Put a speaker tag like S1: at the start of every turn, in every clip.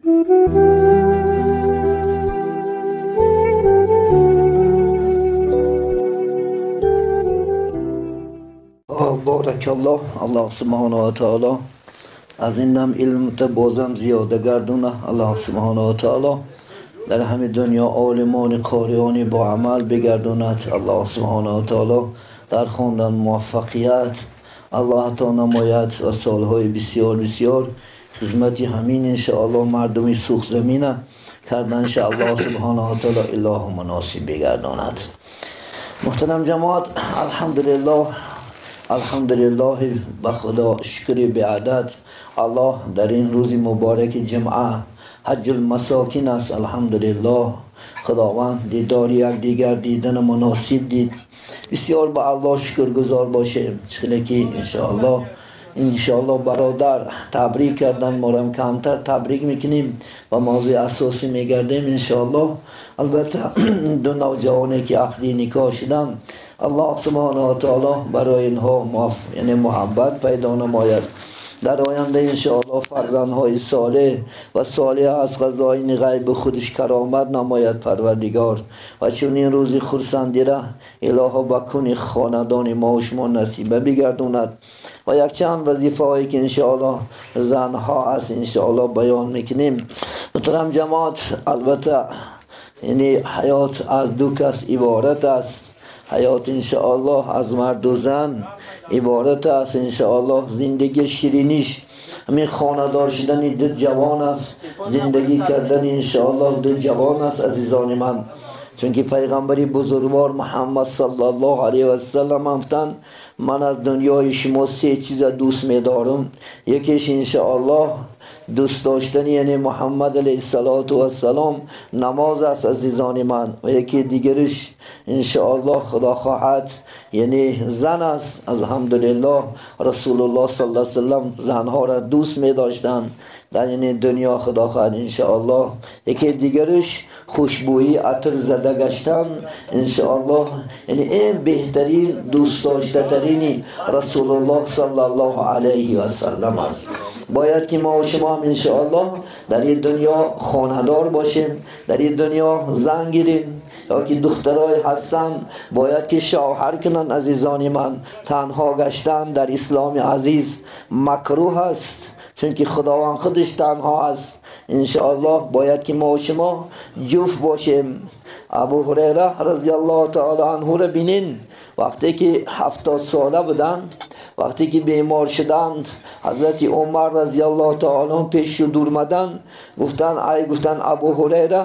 S1: بارک الله. الله سبحانه و تعالی از این دم علم بازم زیاده گردونه. الله سبحانه و تعالی در همه دنیا عالمان قاریانی با عمل بگردوند. الله سبحانه و تعالی در خواندن موفقیت الله عطا نماید و سالهای بسیار بسیار خدمت همین انشاءالله مردمی سوخ زمینه کردن انشاءالله سبحانه و تعالی اله مناسب بگرداند. محترم جماعت، الحمدلله به خدا شکر به عدد. الله در این روز مبارک جمعه حج المساکین است. الحمدلله خداوند دیدار یک دیگر دیدن مناسب دید. بسیار به الله شکرگزار باشیم. چخیلی که انشاءالله برادر تبریک کردن، ما هم کمتر تبریک میکنیم و موضوع اساسی میگردیم انشاءالله. البته دو نوجوانی که عقد نکاح شدن الله سبحانه و تعالی برای اینها محبت پیدا نماید. در آینده انشاءالله فرزندهای صالح و صالح از قضای غیب خودش کرامت نماید پروردگار و چون این روزی خرسندی را الهی بکن خاندان ما و شما نصیبه بگردوند و یک چند وظیفه هایی که انشاءالله زنها است انشاءالله بیان میکنیم. محترم جماعت، البته حیات از دو کس عبارت است. حیات انشاءالله از مرد و زن عبارت است. انشاءالله زندگی شیرینیش همین خاندار شدن دو جوان است، زندگی کردن انشاءالله دو جوان است عزیزان من. چون که پیغمبری بزرگوار محمد صلی الله علیه و سلم گفتند من از دنیای شما سه چیز دوست می‌دارم. یکیش انشاءالله دوست داشتن محمد علیه السلام نماز است عزیزان من، و یکی دیگرش انشاءالله خدا خواهد زن است. الحمدلله رسول الله صلی الله علیه وسلم زنها را دوست می داشتند در دنیا خدا خواهد انشاءالله. یکی دیگرش خوشبویی عطر زده گشتن انشاءالله. این بهترین دوست داشته ترین رسول الله صلی الله علیه و سلم است. باید که ما و شما هم انشاءالله در این دنیا خاندار باشیم، در این دنیا زن گیریم. یا که دخترای هستن باید که شوهر کنن عزیزان من. تنها گشتن در اسلام عزیز مکروه است، چون که خداوند خودش تنها است. انشاءالله باید که ما و شما جفت باشیم. ابو هریره رضی الله تعالی عنه را بینین، وقتی که 70 ساله بودن، وقتی که بیمار شدند، حضرت عمر رضی الله تعالی عنه پیش دور مدن گفتن ابو هریره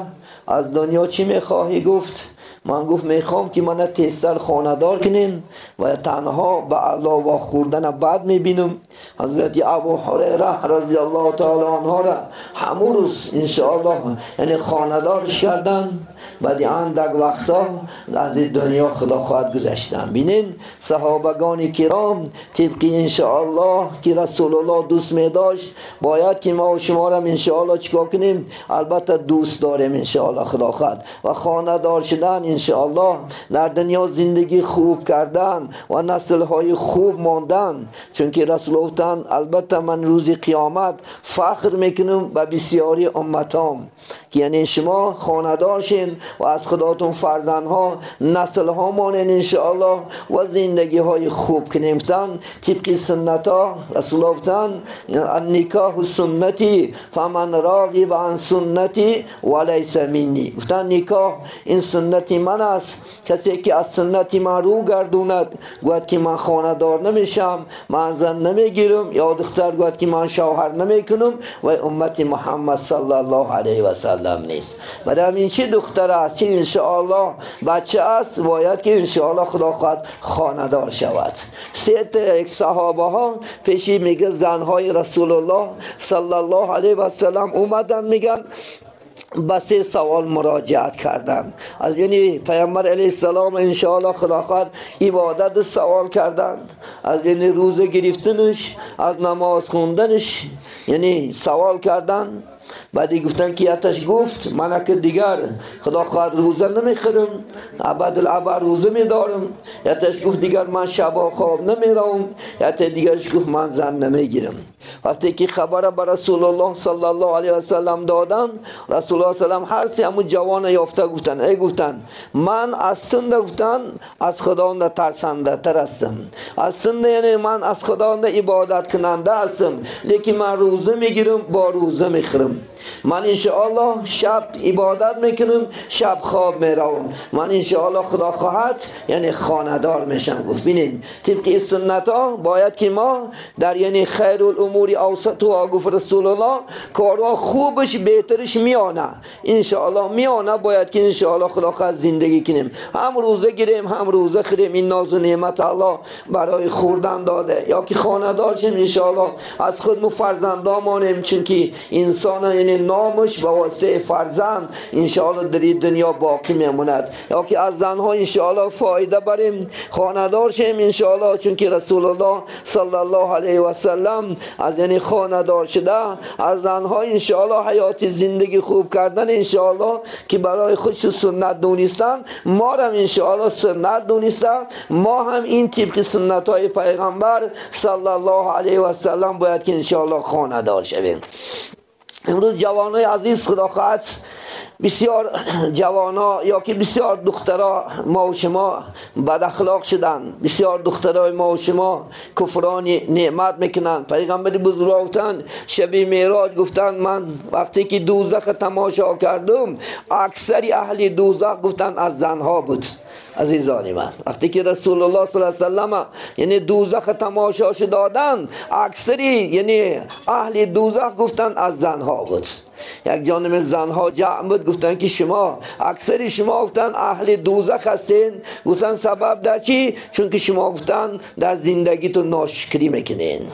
S1: از دنیا چی میخواهی؟ گفت من میخوام که من تیزتر خاندار کنین و تنها به علا و خوردن بعد میبینم. حضرت ابو هریره رضی الله تعالی عنه را همون روز انشاءالله خاندارش کردن. بعد اندک وقتا از دنیا خدا خواهد گذشتن. بینین صحابگان کرام طبقی انشاءالله که رسول الله دوست می داشت باید که ما و شما را انشاءالله چیکار کنیم؟ البته دوست داریم انشاءالله خدا خواهد و خاندار شدن انشاءالله در دنیا زندگی خوب کردن و نسل های خوب ماندن. چون که رسول الله البته من روز قیامت فخر میکنم به بسیاری امتام که شما خاندار شین و از خداتون فرزندها نسل ها مانن انشاءالله و زندگی های خوب کنیم. طبق سنت ها رسول الله النکاح سنتی فمن راغب عن سنتی ولیس منی. گفتن نکاح این سنتی من است، کسی که از سنتی من رو گردوند گوید که من خاندار نمیشم، من زن نمیگیرم، یا دختر گوید که من شوهر نمیکنم و امت محمد صلی الله علیه و سلم نیست. برای همین چه دختر است چه انشاءالله بچه است باید که انشاءالله خدا خواهد خاندار شود. یک صحابه ها پیشی میگه زنهای رسول الله صلی الله علیه و سلم اومدن میگن بس سوال مراجعت کردن از پیامبر علیه السلام انشاءالله خدا خواهد عبادت سوال کردند، از روزه گرفتنش، از نماز خوندنش سوال کردند. بعدی گفتن که یتش گفت من که دیگر خدا خواهد روزه نمیخورم، ابدالابد روزه میدارم. یتش گفت دیگر من شبا خواب نمیرم. یتش دیگرش گفت من زن نمیگیرم. وقتی که خبر به رسول الله صلی الله علیه و سلم دادن، رسول الله صلی الله علیه و سلم هر سی همون جوان یافته گفتن من اصلا گفتن از خداوند ترسنده تر هستم، اصلا یعنی من از خداوند عبادت کننده هستم، لیکن من روزه میگیرم با روزه میخورم، من انشاءالله شب عبادت میکنم شب خواب میروم، من انشاءالله خدا خواهد یعنی خانه‌دار میشم. گفت ببینید طبق سنت ها باید که ما در یعنی خیر الامور اوسط و گفت رسول الله کارها خوبش بهترش میانه، انشاءالله میانه باید که انشاءالله خدا خواهد زندگی کنیم، هم روزه گیریم هم روزه خوریم، این ناز و نعمت الله برای خوردن داده، یا که خانه‌دار شیم انشاءالله از خودمون فرزندان مانیم، چون که انسان یعنی نامش با واسطه فرزند انشاءالله در این دنیا باقی میموند، یا که از زنها انشاءالله فایده بریم خانه‌دار شیم انشاءالله، چون که رسول الله صلی الله علیه و سلم از یعنی خانه‌دار شده از زنها انشاءالله حیات زندگی خوب کردن انشاءالله که برای خودش سنت دونستن، ما هم انشاءالله سنت دونستن، ما هم این طبق سنت های پیغمبر صلی الله علیه و سلم باید که انشاءالله خانه‌دار شویم. امروز جوانای عزیز خدا خواهد بسیار جوانا یا که بسیار دخترها ما و شما بد اخلاق شدن، بسیار دخترای ما و شما کفران نعمت میکنن. پیغمبر بزرگ گفتن شب معراج گفتن من وقتی که دوزخ تماشا کردم اکثری اهل دوزخ گفتن از زنها بود. عزیزان من وقتی که رسول الله صلی الله علیه و سلم یعنی دوزخ تماشاش دادن اکثری یعنی اهل دوزخ گفتن از زنها بود. یک جانب زنها جمع بود گفتن که شما اکثری شما گفتن اهل دوزخ هستین، گفتن سبب در چی؟ چون که شما گفتن در زندگیتون ناشکری میکنین.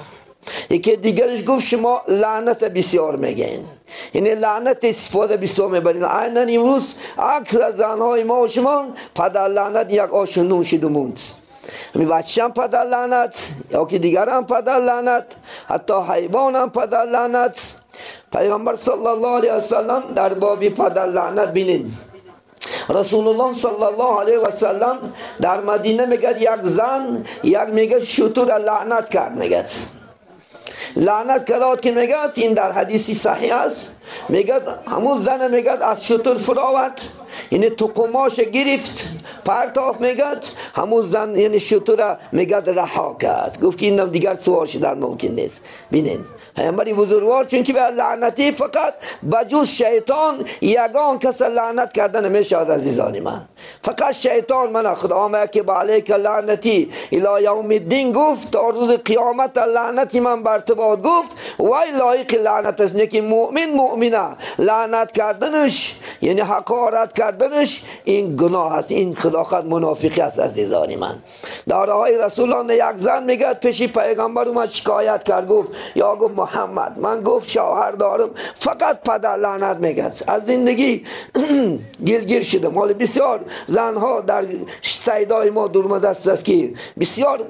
S1: یکی دیگرش گفت شما لعنت بسیار میگین، یعنی لعنت استفاده بسیار میبرین. عیناً امروز اکثر زنهای ما و شما پدر لعنت یک آشنون شد و موند، می بچه هم پدر لعنت یا که دیگر هم پدر لعنت، حتی حیوان هم پدر لعنت. پیغمبر صلی الله علیه و سلم در باب پدر لعنت بینید رسول الله صلی الله علیه و سلم در مدینه میگه یک زن یک میگه شتر لعنت کرد، میگه لعنت کرد که میگه این در حدیثی صحیح است، میگه همون زن میگه از شتر فراورد یعنی تو قماش گرفت پرتاف میگه همون زن یعنی شتر میگه رها کرد. گفت که اینم دیگر سوار شدن ممکن نیست. بینین پیامبر بزرگوار چون که به لعنتی فقط بجز شیطان یگان کس لعنت کردن نمیشه. عزیزان من فقط شیطان من خدا ما که علیک لعنتی الی یوم الدین گفت تا روز قیامت لعنتی من بر تو باد گفت وای لایق لعنت است، که مؤمنه لعنت کردنش یعنی حقارت کردنش این گناه است، این خداخت منافقی است. عزیزان من دارهای رسول الله یک زن میگه پیش پیغمبر اومد شکایت کرد، گفت یا گفت محمد من گفت شوهر دارم فقط پدر لعنت میگه، از زندگی گیر شدم. حالا بسیار زنها در سیدای ما دورمدست است که بسیار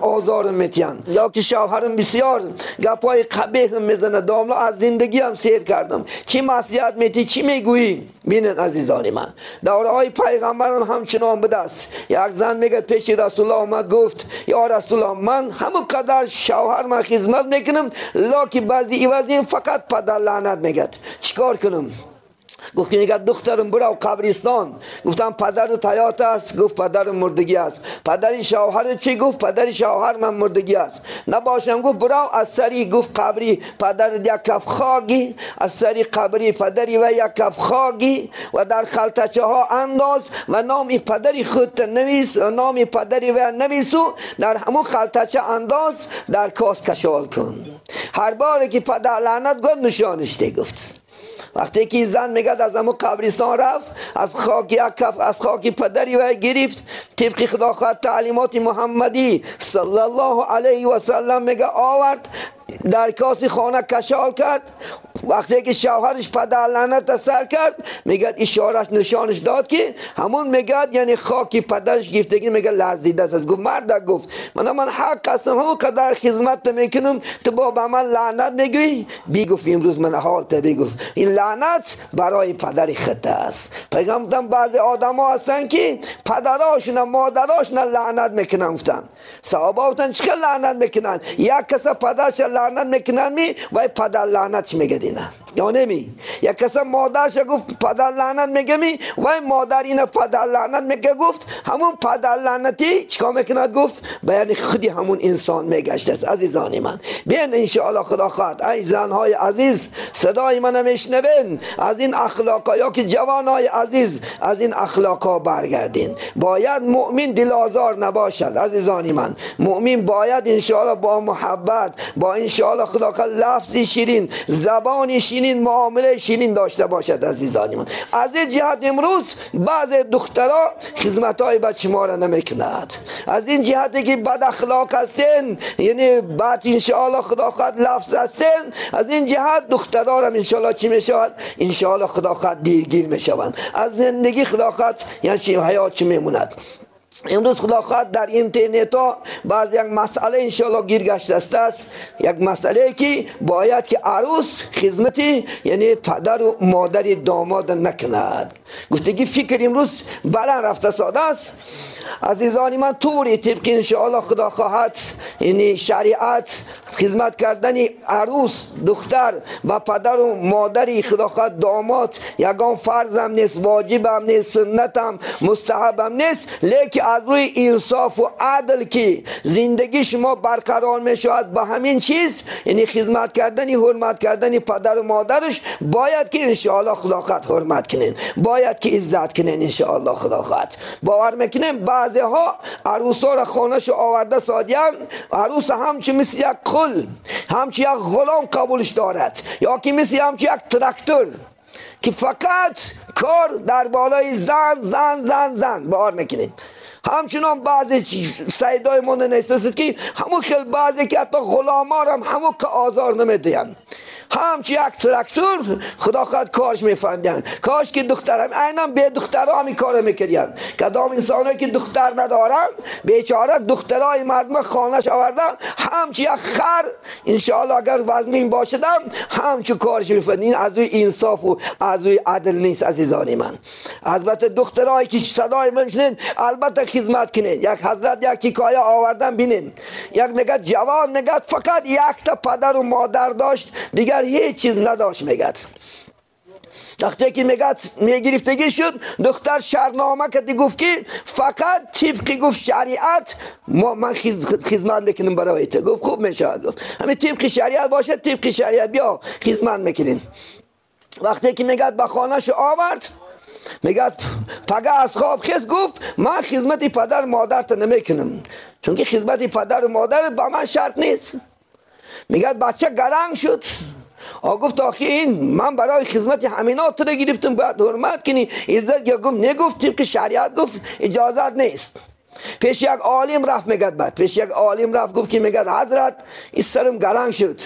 S1: آزارم میتین، یا که شوهرم بسیار گپای قبیح میزنه، داملا از زندگی هم سیر کردم چی معصیت میتی چی میگویی. بینید عزیزان من دوره های پیغمبران همچنان بوده است. یک زن میگه پیش رسول الله اومد گفت یا رسول الله من همون قدر شوهر من خدمت میکنم لکن بعضی ایوازی فقط پدر لعنت میگه، چیکار کنم؟ گفت که میگه دخترم برو قبرستان. گفتم پدر حیات است؟ گفت پدر مردگی است. پدر شوهر چی؟ گفت پدر شوهر من مردگی است. نباشم گفت برو از سری گفت قبری پدر یک کف خاگی، از سری قبری پدری و یک کف خاگی و در خلطچه ها انداز و نام پدری خودت نویس و نام پدری و نویسو در همون خلطچه انداز در کاس کشال کن. هر بار که پدر لعنت گفت نشانش ده. گفت وقتی که زن میگه از همون قبرستان رفت از خاک یک کف از خاک پدری و گرفت طبق خدا خواهد تعلیمات محمدی صلی الله علیه و سلم میگه آورد در کاس خانه کشال کرد. وقتی که شوهرش پدر لعنت سر کرد میگه اشارش نشانش داد که همون میگه یعنی خاکی پدرش گرفتگی میگه لرزیده است. گفت مرد گفت من حق هستم همون قدر خدمت میکنم تو با من لعنت میگویی؟ بی گفت امروز من حال تبی گفت این لعنت برای پدر خطه است. پیغمبر بعضی آدم ها هستن که پدراشون مادراشون لعنت میکنن. گفتن صحابه گفتن چه لعنت میکنن؟ یک کس پدرش لعنت میکنن و پدر لعنت میگه یا نمی. یک کسا مادرش گفت پدر لعنت میگه و مادر این پدر لعنت میگه گفت همون پدر لعنتی چیکار میکند گفت بیان خودی همون انسان میگشت است. عزیزان من بین انشاءالله خدا خواهد ای زنهای عزیز صدای من میشنوین از این اخلاقا یا که جوانهای عزیز از این اخلاقا برگردین. باید مؤمن دل آزار نباشد عزیزان من. مؤمن باید انشاءالله با محبت با انشاءالله خدا خواهد لفظی شیرین زبانی شیرین معامله شیرین داشته باشد عزیزان من. از این جهت امروز بعض دخترها خدمتای بچه ما را نمیکند. از این جهتی که بد اخلاق هستین یعنی بعد انشاءالله خدا خواهد لفظ هستین از این جهت دخترها را انشاءالله چی میشود انشاءالله خدا خواهد دیرگیر میشوند. از زندگی خدا خواهد یعنی چی حیات چی میموند. امروز خدا خواهد در اینترنت ها بعض یک مسئله انشاءالله گیر گشته است. یک مسئله که باید که عروس خدمتی یعنی پدر و مادر داماد نکند. گفتگی فکر امروز بلند رفته ساده است عزیزان من. طوری طبق انشاءالله خدا خواهد یعنی شریعت خدمت کردن عروس دختر و پدر و مادری خدا خواهد داماد یگان فرض هم نیست، واجب هم نیست، سنت هم مستحب هم نیست، لیکن از روی انصاف و عدل که زندگی شما برقرار می شود به همین چیز یعنی خدمت کردن حرمت کردن پدر و مادرش باید که انشاءالله خدا خواهد حرمت کنین، باید که عزت کنین انشاءالله خدا خواهد. باور میکنیم بعضی ها عروس ها را خانهش آورده سادیان عروس همچی مثل یک قل همچی یک غلام قبولش دارد یا که مثل همچی یک تراکتور که فقط کار در بالای زن زن زن زن باور میکنید. همچنان بعضی سیدای من نیست که همون خیلی بعضی که حتی غلام ها هم همون که آزار نمیدین همچی یک تراکتور خدا خواهد کارش میفهمیدن. کاش که دخترم اینا به دخترها همین کار میکردن. کدام انسانایی که دختر ندارن بیچاره دخترای مردم خانهش آوردن همچی یک خر انشاءالله اگر وزنین باشدم همچی کارش میفهمیدن. این از روی انصاف و از روی عدل نیست عزیزان من. البته دخترایی که صدای من میشنین البته خدمت کنین. یک حضرت یک حکایه آوردن بینین. یک میگه جوان میگه فقط یک تا پدر و مادر داشت دیگر هیچ چیز نداشت. میگد وقتی که میگرفتگی شد دختر شرطنامه کردی گفت که فقط طبق گفت شریعت من خدمت میکنم برای تو. گفت خوب میشه. گفت همین طبق شریعت باشه طبق شریعت بیا خدمت میکنین. وقتی که میگد به خانهش آورد میگد پگه از خواب خیز گفت من خدمت پدر مادرت نمیکنم چون که خدمت پدر و مادر با من شرط نیست. میگد بچه گرنگ شد گفت آخی این من برای خدمت همینات رو گرفتم باید حرمت کنی عزت. یا گفت نگفت طبق شریعت گفت اجازت نیست. پیش یک عالم رفت میگد بعد پیش یک عالم رفت گفت که میگد حضرت این سرم گرنگ شد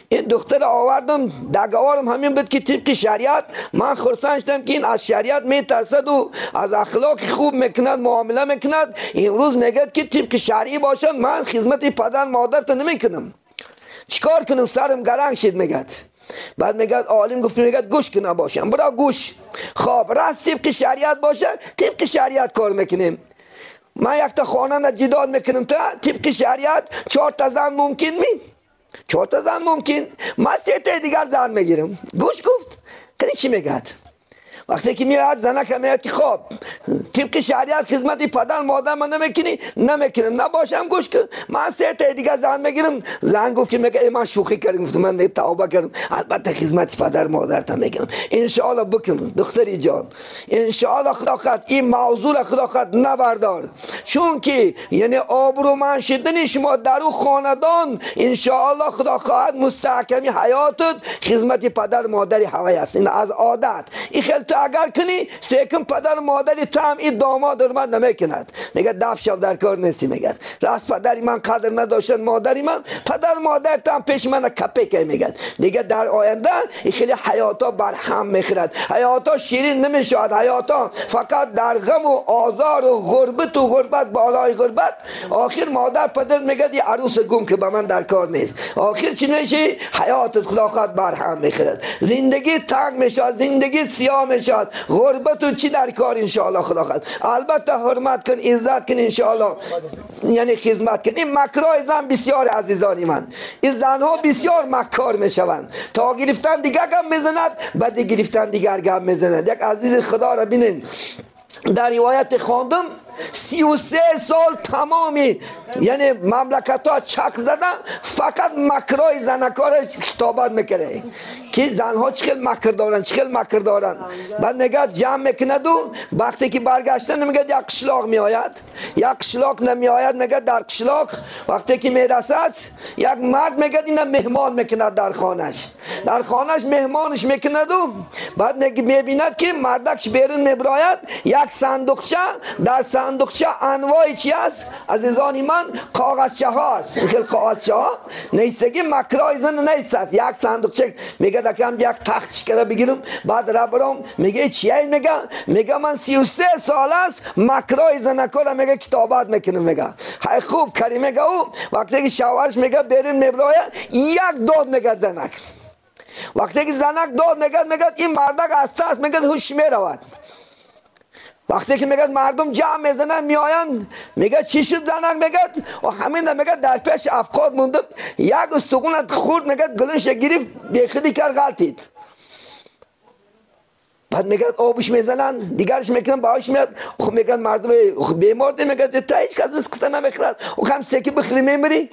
S1: این دختر آوردم دگوارم همین بود که طبق شریعت من خرسان شدم که این از شریعت میترسد و از اخلاق خوب میکند معامله میکند. امروز میگد که طبق شریعی باشد من خدمت پدر مادرت نمیکنم چیکار کنم سرم گرنگ شد. میگد بعد میگد عالم گفت میگد گوش که نباشم برا گوش خواب راست طبق شریعت باشه طبق شریعت کار میکنیم. من یک تا خانه نجداد میکنم تا طبق شریعت 4 تا زن ممکن 4 تا زن ممکن من 3 تا دیگر زن میگیرم. گوش گفت کنی چی میگد وقتی که میاد زنک میاد که خب طبق شریعت خدمت پدر مادر من نمیکنم نباشم گوش که من 3 تا دیگه زن میگیرم. زن گفت که میگه من شوخی کردم. گفت من توبه کردم البته خدمت پدر مادرت میکنم انشاءالله بکن دختری جان انشاءالله خدا خواهد این موضوع خدا خواهد نبردار چون که یعنی آبرومند شدن شما در اون خاندان انشاءالله خدا خواهد مستحکمی حیاتت خدمت پدر مادری هوای است. این از عادت این خیلی تو اگر کنی سیکن پدر مادری تام این داماد حرمت نمیکند. میگه دف شو در کار نیستی. میگه راست پدری من قدر نداشتن مادری من پدر مادر تام پیش من کپه که میگه دیگه در آینده این خیلی حیاتا بر هم میخورد. حیاتا شیرین نمیشود. حیاتا فقط در غم و آزار و غربت بالای غربت آخر مادر پدر میگه دی عروس گم که به من در کار نیست. آخر چی میشه حیاتت خدا خواهد بر هم میخورد. زندگی تنگ میشه زندگی سیاه میشه انشاءالله غربت و چی در کار انشاءالله خدا خواهد. البته حرمت کن، عزت کن انشاءالله، یعنی خدمت کن. این مکرای زن بسیار عزیزانی من، این زنها بسیار مکار میشوند، تا گرفتن دیگر گم میزند، بعد گرفتن دیگر گم میزند. یک عزیز خدا را بینین در روایت خواندم 33 سال تمامی یعنی مملکت ها چک زدن، فقط مکرای زنکارش خطابت میکنه که زنها چخیل مکر دارن، چخیل مکر دارن. بعد میگه جمع میکند و وقتی که برگشتن میگه یک قشلاق میآید، یک قشلاق نمیآید، میگه در قشلاق وقتی که میرسد یک مرد میگه اینا مهمان میکند در خانش، در خانش مهمانش میکند و بعد میبیند که مردکش بیرون میبراید یک صندوقچه، در صندوقچه انواعی چی است عزیزانی من؟ کاغذچه ها است. خیلی کاغذچه ها نیستگی مکرای زن نیست است. یک صندوقچه میگه دکم یک تخت شکره بگیرم، بعد را برام میگه چیه؟ میگه من 33 سال است مکرای زنکار میگه کتابت میکنم. میگه های خوب کریمه میگه او وقتی که شوهرش میگه برین میبرای یک داد میگه زنک، وقتی که زنک داد میگه این مردک است میگه هوش میرود. وقتی که میگه مردم جمع میزنن میآیند میگه چی شد زنک؟ میگه و همین میگه در پیش افقاد موندم یک استخون خورد میگه گلنش گرفت بیخودی کرد غلطید. بعد میگه آبش میزنن دیگرش میکنن باش میاد میگه مردم بیمار دی میگه تا هیچ کس اسکتا نمیخورد و هم سکی بخری میمیری.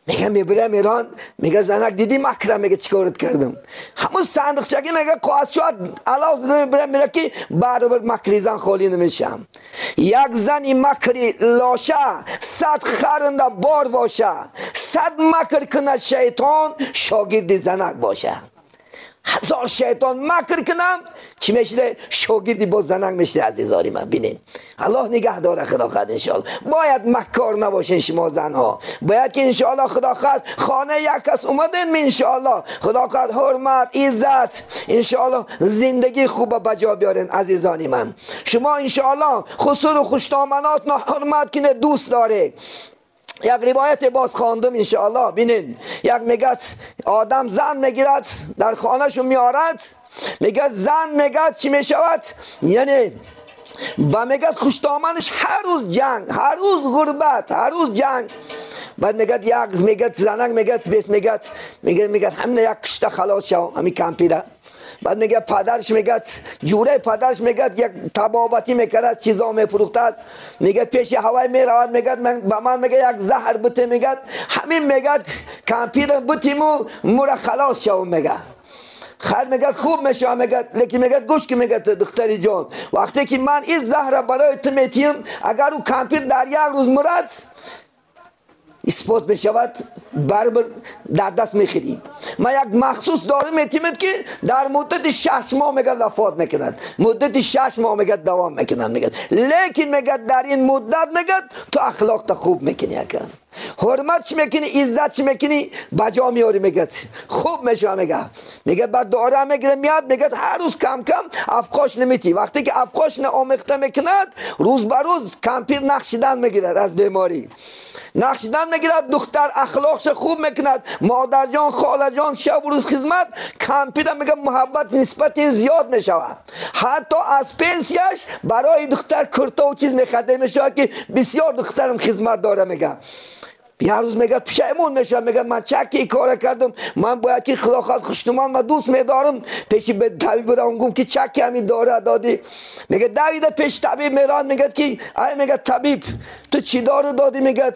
S1: میگه میبرم ایران، میگه زنک دیدی مکرم، میگه چیکارت کردم؟ همون صندوقچگی میگه قاعد شد علاوه زدم میبرم میگه که برابر مکری زن خالی نمیشم. یک زنی مکری لاشه 100 خرنده بار باشه، 100 مکر کنه شیطان شاگرد زنک باشه. 1000 شیطان مکر کنم چی میشه؟ شاگردی با زنک میشه. عزیزانی من بینین الله نگه داره خدا خواهد. انشاءالله باید مکار نباشین شما زنها، باید که انشاءالله خدا خواهد خانه یک کس اومدین انشاءالله خدا خواهد حرمت عزت انشاءالله زندگی خوب بجا بیارین. عزیزانی من شما انشاءالله خسور و خوشتامنات حرمت کنه دوست داره. یک روایت باز خواندم انشاءالله بینین، یک میگه آدم زن میگیرد در خانهشو میارد، میگه زن میگه چی میشود؟ یعنی با میگه خوشتامنش هر روز جنگ، هر روز غربت، هر روز جنگ. بعد میگه زنک میگه همین یک کشته خلاص شو همین کمپیره. بعد میگه پدرش میگه جوره پدرش میگه یک تبابتی میکرد چیزا میفروخته است، میگه پیش هوای میرود میگه با من میگه یک زهر بته، میگه همین میگه کمپیر بتیمو مورا خلاص شو. میگه خیر میگه خوب میشه، میگه لیکن میگه گوش که میگه دختری جان وقتی که من این زهر برای تو میتیم اگر او کمپیر در یک روز مرد اثبات میشود برابر در دست میخرید. من یک مخصوص دارم میتیمد که در مدت 6 ماه میگه وفات میکند، مدت 6 ماه میگه دوام میکنند. میگه لیکن میگه در این مدت میگه تو اخلاق تا خوب میکنی، اگر حرمت چی میکنی، عزت چی میکنی بجا میاری. میگه خوب میشه. میگه بعد داره میگیره میاد میگه هر روز کم کم افقاش نمیتی. وقتی که افقاش آموخته میکند روز به روز کمپیر نقشیدن میگیرد از بیماری، نقشیدن میگیرد. دختر اخلاقش خوب میکند، مادر جان خاله جان شب و روز خدمت. کمپیر میگه محبت نسبت زیاد میشود، حتی از پنسیش برای دختر کرتا و چیز میخرده میشه که بسیار دخترم خدمت داره. میگه یه روز میگه پشیمون میشه، میگه من چکی کار کردم، من باید که خلاقات خوشنمان من دوست میدارم پیشی به طبیب رانگم که چکی همین داره دادی. میگه دویده پیش طبیب میران، میگه که ای میگه طبیب تو چی داره دادی؟ میگه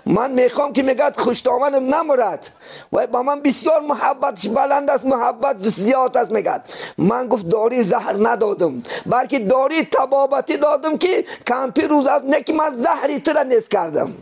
S1: من میخوام که میگه خوشنامانم نمرد و با من بسیار محبتش بلند است، محبت زیاد است. میگه من گفت داری زهر ندادم بلکه داری طبابتی دادم که کمپی روز از نکی من زهری تر نیست کردم،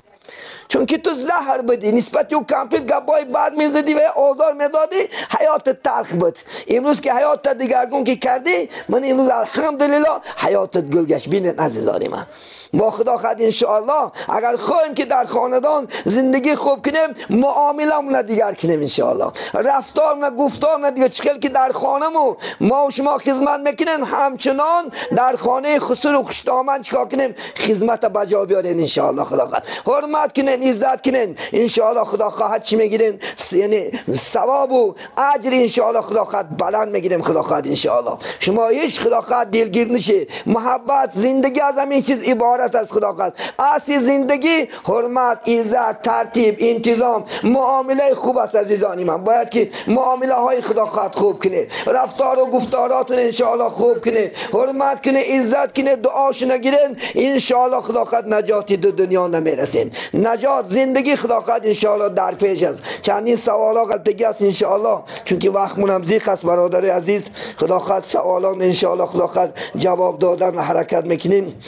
S1: چون که تو زهر بدی نسبت او کمپیر گبای بعد میزدی و آزار میدادی حیات تلخ بود. امروز که حیات دیگرگون که کردی من امروز الحمدلله حیاتت گل گشت. بینید عزیزانی من ما خدا خواهد انشاءالله اگر خواهیم که در خاندان زندگی خوب کنیم معاملمون دیگر کنیم انشاءالله، رفتارمون گفتارمون دیگر چخیل که در خانمون ما و شما خدمت میکنیم همچنان در خانه خسر و خوشتامن چکار کنیم خدمت بجا بیارین انشاءالله. خدا خواهد حرمت حرمت کنین، عزت کنین، انشاءالله خدا خواهد چی میگیرین؟ یعنی ثواب و اجر انشاءالله خدا خواهد بلند میگیریم. خدا خواهد انشاءالله شما هیچ خدا خواهد دلگیر نشه. محبت زندگی از همین چیز عبارت است. خدا خواهد اصلی زندگی حرمت، عزت، ترتیب، انتظام، معامله خوب است. عزیزانی من باید که معامله های خدا خواهد خوب کنه، رفتار و گفتاراتون انشاءالله خوب کنه، حرمت کنه، عزت کنه، دعاش نگیرین، انشاءالله خدا خواهد نجاتی دو دنیا نمیرسین. نجات زندگی خدا خواهد انشاءالله در پیش است. چندین سوالا غلطگی است انشاءالله، چون که وقتمون هم زیق است برادر عزیز. خدا خواهد سوالان انشاءالله خدا خواهد جواب دادن حرکت میکنیم.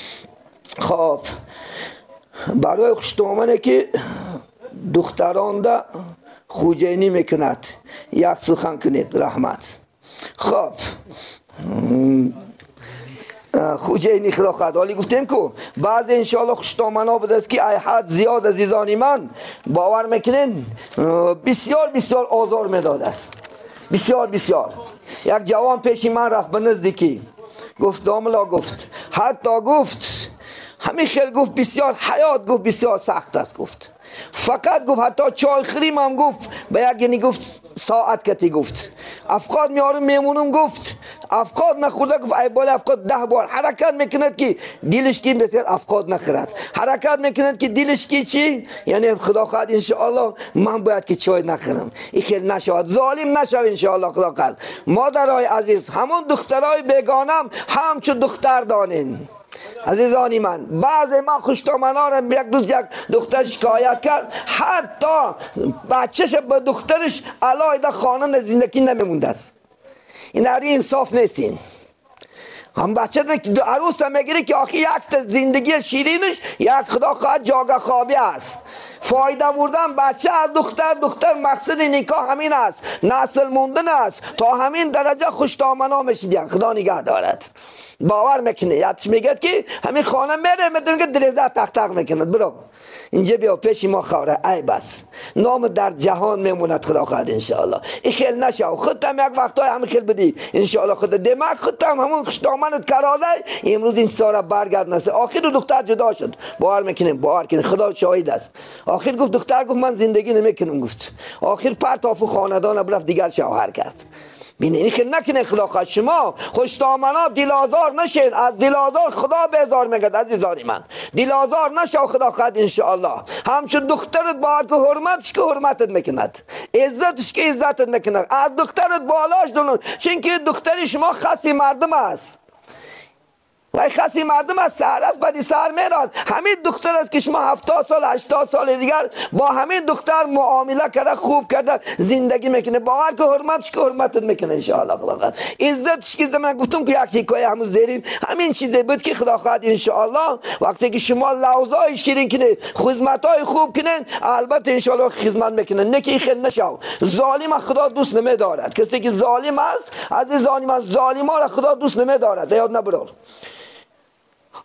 S1: خب برای خوشتومنه که دختران ده خوجینی میکند، یک سخن کنید رحمت. خب خوجینی خدا خواهد. حالی گفتیم که بعض انشاءالله خوشتومنا بوده است که ای حد زیاد عزیزانی من باور میکنین بسیار بسیار آزار میداد است، بسیار بسیار. یک جوان پیش من رفت به نزدیکی، گفت داملا، گفت حتی گفت همین خیلی گفت بسیار حیات گفت بسیار سخت است. گفت فقط گفت حتی چای خریم هم گفت به یک یعنی گفت ساعت کتی. گفت افقاد میارم میمونم، گفت افقاد نخورده. گفت ای بالا افقاد 10 بار حرکت میکند که دلش کی بسیار افقاد نخورد، حرکت میکند که دلش کی چی یعنی خدا خواهد انشاءالله من باید که چای نخورم. این خیلی نشود، ظالم نشود انشاءالله خدا خواهد. مادرای عزیز همون دخترای بیگانم همچون دختر دانین. عزیزانی من بعضی ما خوشتومنان یک روز یک دختر شکایت کرد حتی بچهش به دخترش علاوه خانه زندگی نمیمونده است. این انصاف نیستین. هم بچه عروس هم میگیره که آخی یک زندگی شیرینش یک خدا خواهد جاگه خوابی است. فایده بردن بچه از دختر مقصد نکاح همین است، نسل موندن است. تا همین درجه خوشتومنا میشید. خدا نگه دارد. باور میکنه یادش میگه که همین خانه میره میدونه که دریزه تق تق میکنه، برو اینجا بیا پیش ما خوره، ای بس نام در جهان میموند. خدا خواهد انشاءالله این خیل نشو. خودت هم یک وقتای همین خیل بدی انشاءالله. خودت دماغ خودت هم همون خوشتومنت کراده امروز این سارا برگرد نسته. آخر دختر جدا شد. باور میکنیم، باور کنیم، خدا شاهد است. آخر گفت دختر گفت من زندگی نمیکنم. گفت آخر پرتافو خاندان برفت دیگر شوهر کرد. بینید خیلی نکنه. خدا خواهد شما خوشتومنا دل آزار نشین. از دل آزار خدا بیزار میگد. عزیزانی من دل آزار نشو. خدا خواهد انشاءالله همچون دخترت باید که حرمتش که حرمتت میکند، عزتش که عزتت میکند. از دخترت بالاش دونون، چون که دختری شما خاصی مردم است و خاصی مردم از سهر است بدی سهر میراد. همین دختر است که شما 70 سال 80 سال دیگر با همین دختر معامله کرده، خوب کرده، زندگی میکنه. باور که حرمتش که حرمتت میکنه انشاءالله. خدا خواهد عزتش که من گفتم که یک حکایه همون زیرین همین چیزی بود که خدا خواهد انشاءالله وقتی که شما لوزای شیرین کنید، خدمتای خوب کنید، البته انشاءالله خدمت میکنه. نکی خیلی نشو. ظالم خدا دوست نمیدارد. کسی که ظالم است عزیزانی من ظالما را خدا دوست نمیدارد. یاد نبرار.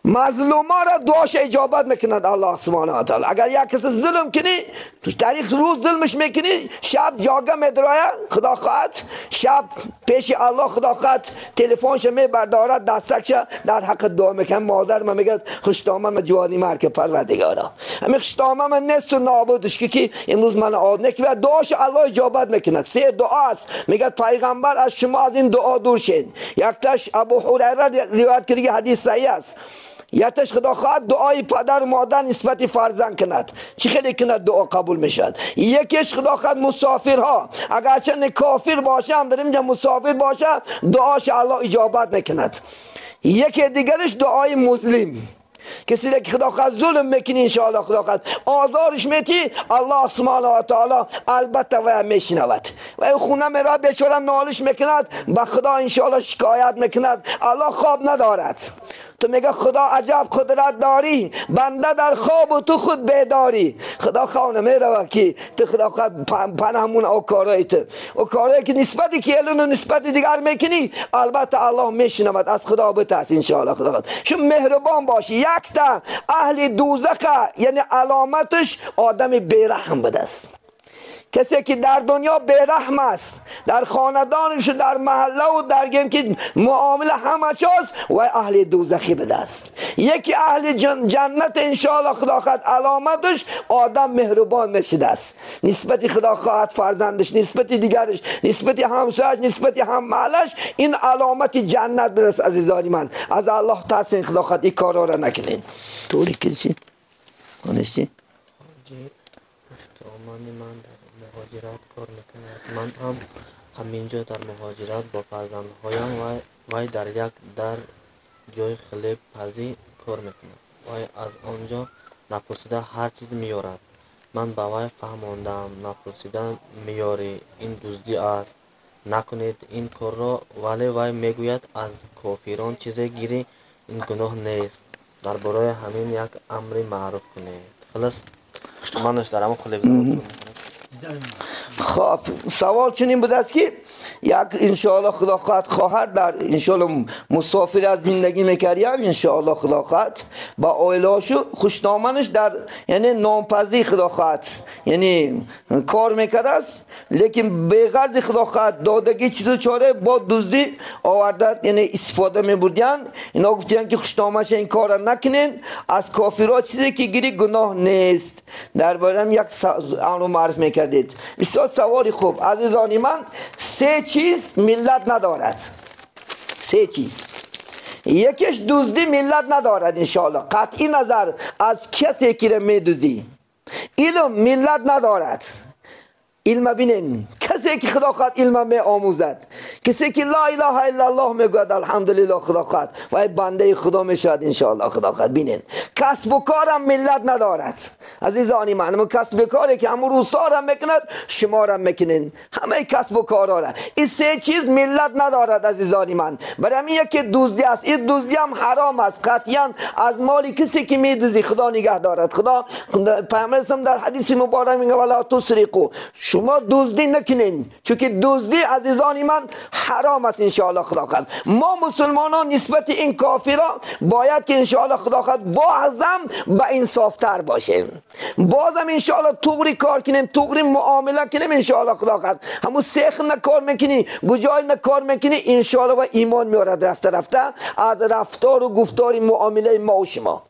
S1: مظلوما را دعاش اجابت میکند الله سبحانه و تعالی. اگر یک کس ظلم کنی تو تاریخ روز ظلمش میکنی، شب جاگه میدرایه خدا خواهد، شب پیش الله خدا خواهد تلفنش میبردارد، دستکش در حق دعا میکنه. مادر من میگه خوشتامم من جوانی مرک پروردگارا، همین خوشتامم من نست و نابودش که امروز من آدنک و دعاش الله اجابت میکند. 3 دعا است. میگه پیغمبر از شما از این دعا دور شید. یکتاش ابو هریره روایت کرده حدیث صحیح است. یکتش خدا خواهد دعای پدر و مادر نسبت فرزند کند، چی خیلی کند دعا قبول میشد. یکیش خدا خواهد مسافرها اگرچه کافر باشه هم در اینجا مسافر باشه دعاش الله اجابت میکند. یکی دیگرش دعای مسلم، کسی که خدا خواهد ظلم میکنی انشاءالله خدا خواهد آزارش میتی الله سبحانه و تعالی البته و میشنود. و خونه میرا بیچاره نالش میکند به خدا انشاءالله شکایت میکند. الله خواب ندارد. تو میگه خدا عجب قدرت داری، بنده در خواب و تو خود بیداری. خدا خواه نمیره که تو خدا خواهد پنهمون او کارایی تو او کارایی که نسبتی که الان و نسبت دیگر میکنی البته الله میشنود. از خدا بترس انشاءالله. خدا خواهد شما مهربان باشی. یک تا اهل دوزخ یعنی علامتش آدم بیرحم بده است. کسی که در دنیا بیرحم است، در خاندانش و در محله و در گیم که معامله همه چاز و اهل دوزخی بده است. یکی اهل جنت انشاءالله خدا خواهد علامتش آدم مهربان نشده است، نسبت خدا خواهد فرزندش، نسبت دیگرش، نسبت همسرش، نسبت هم محلش، این علامت جنت بده است. عزیزان من از الله ترسین، خدا خواهد این کارا را نکنین. طوری که چی؟ آنشتی؟
S2: من در مهاجرت کار میکنم. من هم همینجا در مهاجرت با فرزندهایم و در یک در جای خیلی پزی کار میکنم و از آنجا نپرسیده هر چیز میارد. من با وی فهماندم نپرسیده میاری این دزدی است، نکنید این کار را، ولی وی میگوید از کافران چیز گیری این گناه نیست، در برای همین یک امر معروف کنید. خلاص منش دارم خیلی
S1: خب سوال چنین بود است که یک انشاءالله خدا خواهد در انشاءالله مسافر از زندگی میکردیم، انشاءالله خدا خواهد با اویلاشو خوشنامنش در یعنی نامپذی خدا خواهد یعنی کار میکرده است، لیکن بغرض خدا خواهد دادگی چیزو چاره با دزدی آورده یعنی استفاده میبردن. اینا گفتن که خوشنامش این کار نکنین، از کافرها چیزی که گیری گناه نیست. درباره یک امر معرف میکردید. بسیار سوال خوب. عزیزان من، سه چیز ملت ندارد. سه چیز. یکیش دزدی ملت ندارد انشاءالله، قطعی نظر از کسی که میدزدی. علم ملت ندارد. علم بینین، کسی که خدا خواهد علم می آموزد، کسی که لا اله الا الله میگوید الحمدلله خدا خواهد و بنده خدا میشود انشاءالله خدا خواهد. بینین کسب و کارم ملت ندارد. عزیزانی من، کسب و کاری که همون روسا را میکند شما را میکنین، همه کسب و کارا را. این سه چیز ملت ندارد عزیزانی من. برای یکی دزدی است، این دزدی هم حرام است قطعا. از مال کسی که میدزدی خدا نگه دارد. خدا پیامبر در حدیث مبارک میگه ولا تسرقوا، شما دزدی نکنین، چون که دزدی عزیزان من حرام است انشاءالله خدا خواهد. ما مسلمانان نسبت این کافرها باید که انشاءالله خدا خواهد بازم با انصافتر باشیم، بازم انشاءالله توغری کار کنیم، توغری معامله کنیم انشاءالله خدا خواهد. همون سیخ نکار میکنی، گجای نکار میکنی انشاءالله و ایمان میارد رفته رفته از رفتار و گفتار معامله ما و شما.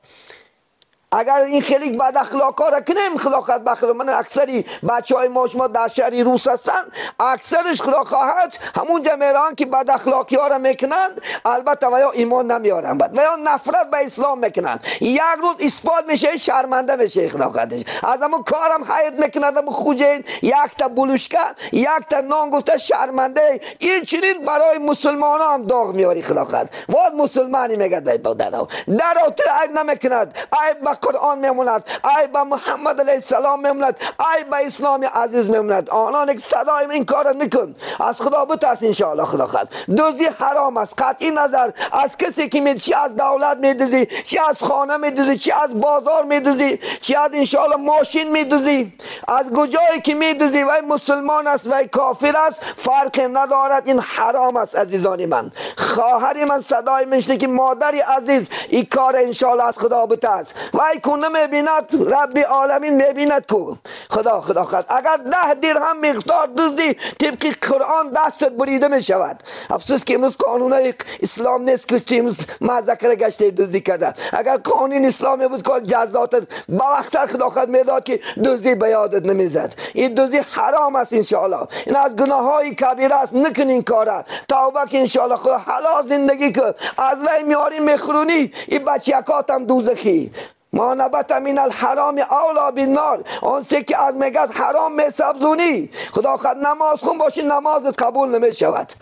S1: اگر این خیلی بد اخلاقا را کنیم خدا خواهد بخیر. من اکثری بچه های ما شما در شهری روس هستن، اکثرش خدا خواهد همون جمیران که بد اخلاقی ها را میکنند، البته و یا ایمان نمیارن و یا نفرت به اسلام میکنند. یک روز اثبات میشه شرمنده میشه خدا خواهدش. از همون کارم حیات میکند، همون خوجه یک تا بلوشکه یک تا نان گفته شرمنده. این چنین برای مسلمان هم داغ میاری خدا خواهد. واد مسلمانی میگه در آتر عیب نمیکند، عیب قرآن میموند، ای با محمد علیه السلام میموند، ای با اسلام عزیز میموند. آنان که صدای این کار نکن، از خدا بترس انشاءالله خدا خواهد. دزدی حرام است قطعی نظر از کسی که چی از دولت میدزدی، چی از خانه میدزدی، چی از بازار میدزدی، چی از انشاءالله ماشین میدزدی، از کجایی که میدزدی و مسلمان است و کافر است فرق ندارد. این حرام است عزیزان من. خواهر من صدای میشنه که مادری عزیز این کار انشاءالله از خدا بترس. وای کنه میبیند رب عالمین میبیند کو خدا خواهد. اگر 10 درهم مقدار دزدی طبق قرآن دستت بریده میشود. افسوس که امروز قانون اسلام نیست که امروز مذکر گشته دزدی کرده. اگر قانون اسلامی بود که جزاتت با وقت خدا خواهد میداد که دزدی به یادت نمیزد. این دزدی حرام است انشاءالله. این از گناه های کبیره است، نکنین کاره. توبه که انشاءالله خدا حلال زندگی که از وی میاری میخرونی این بچیکات هم دوزخی. ما نبت من الحرام اولا بالنار، اون سه که از میگد حرام میسبزونی خدا خواهد نماز خون باشی نمازت قبول نمیشود.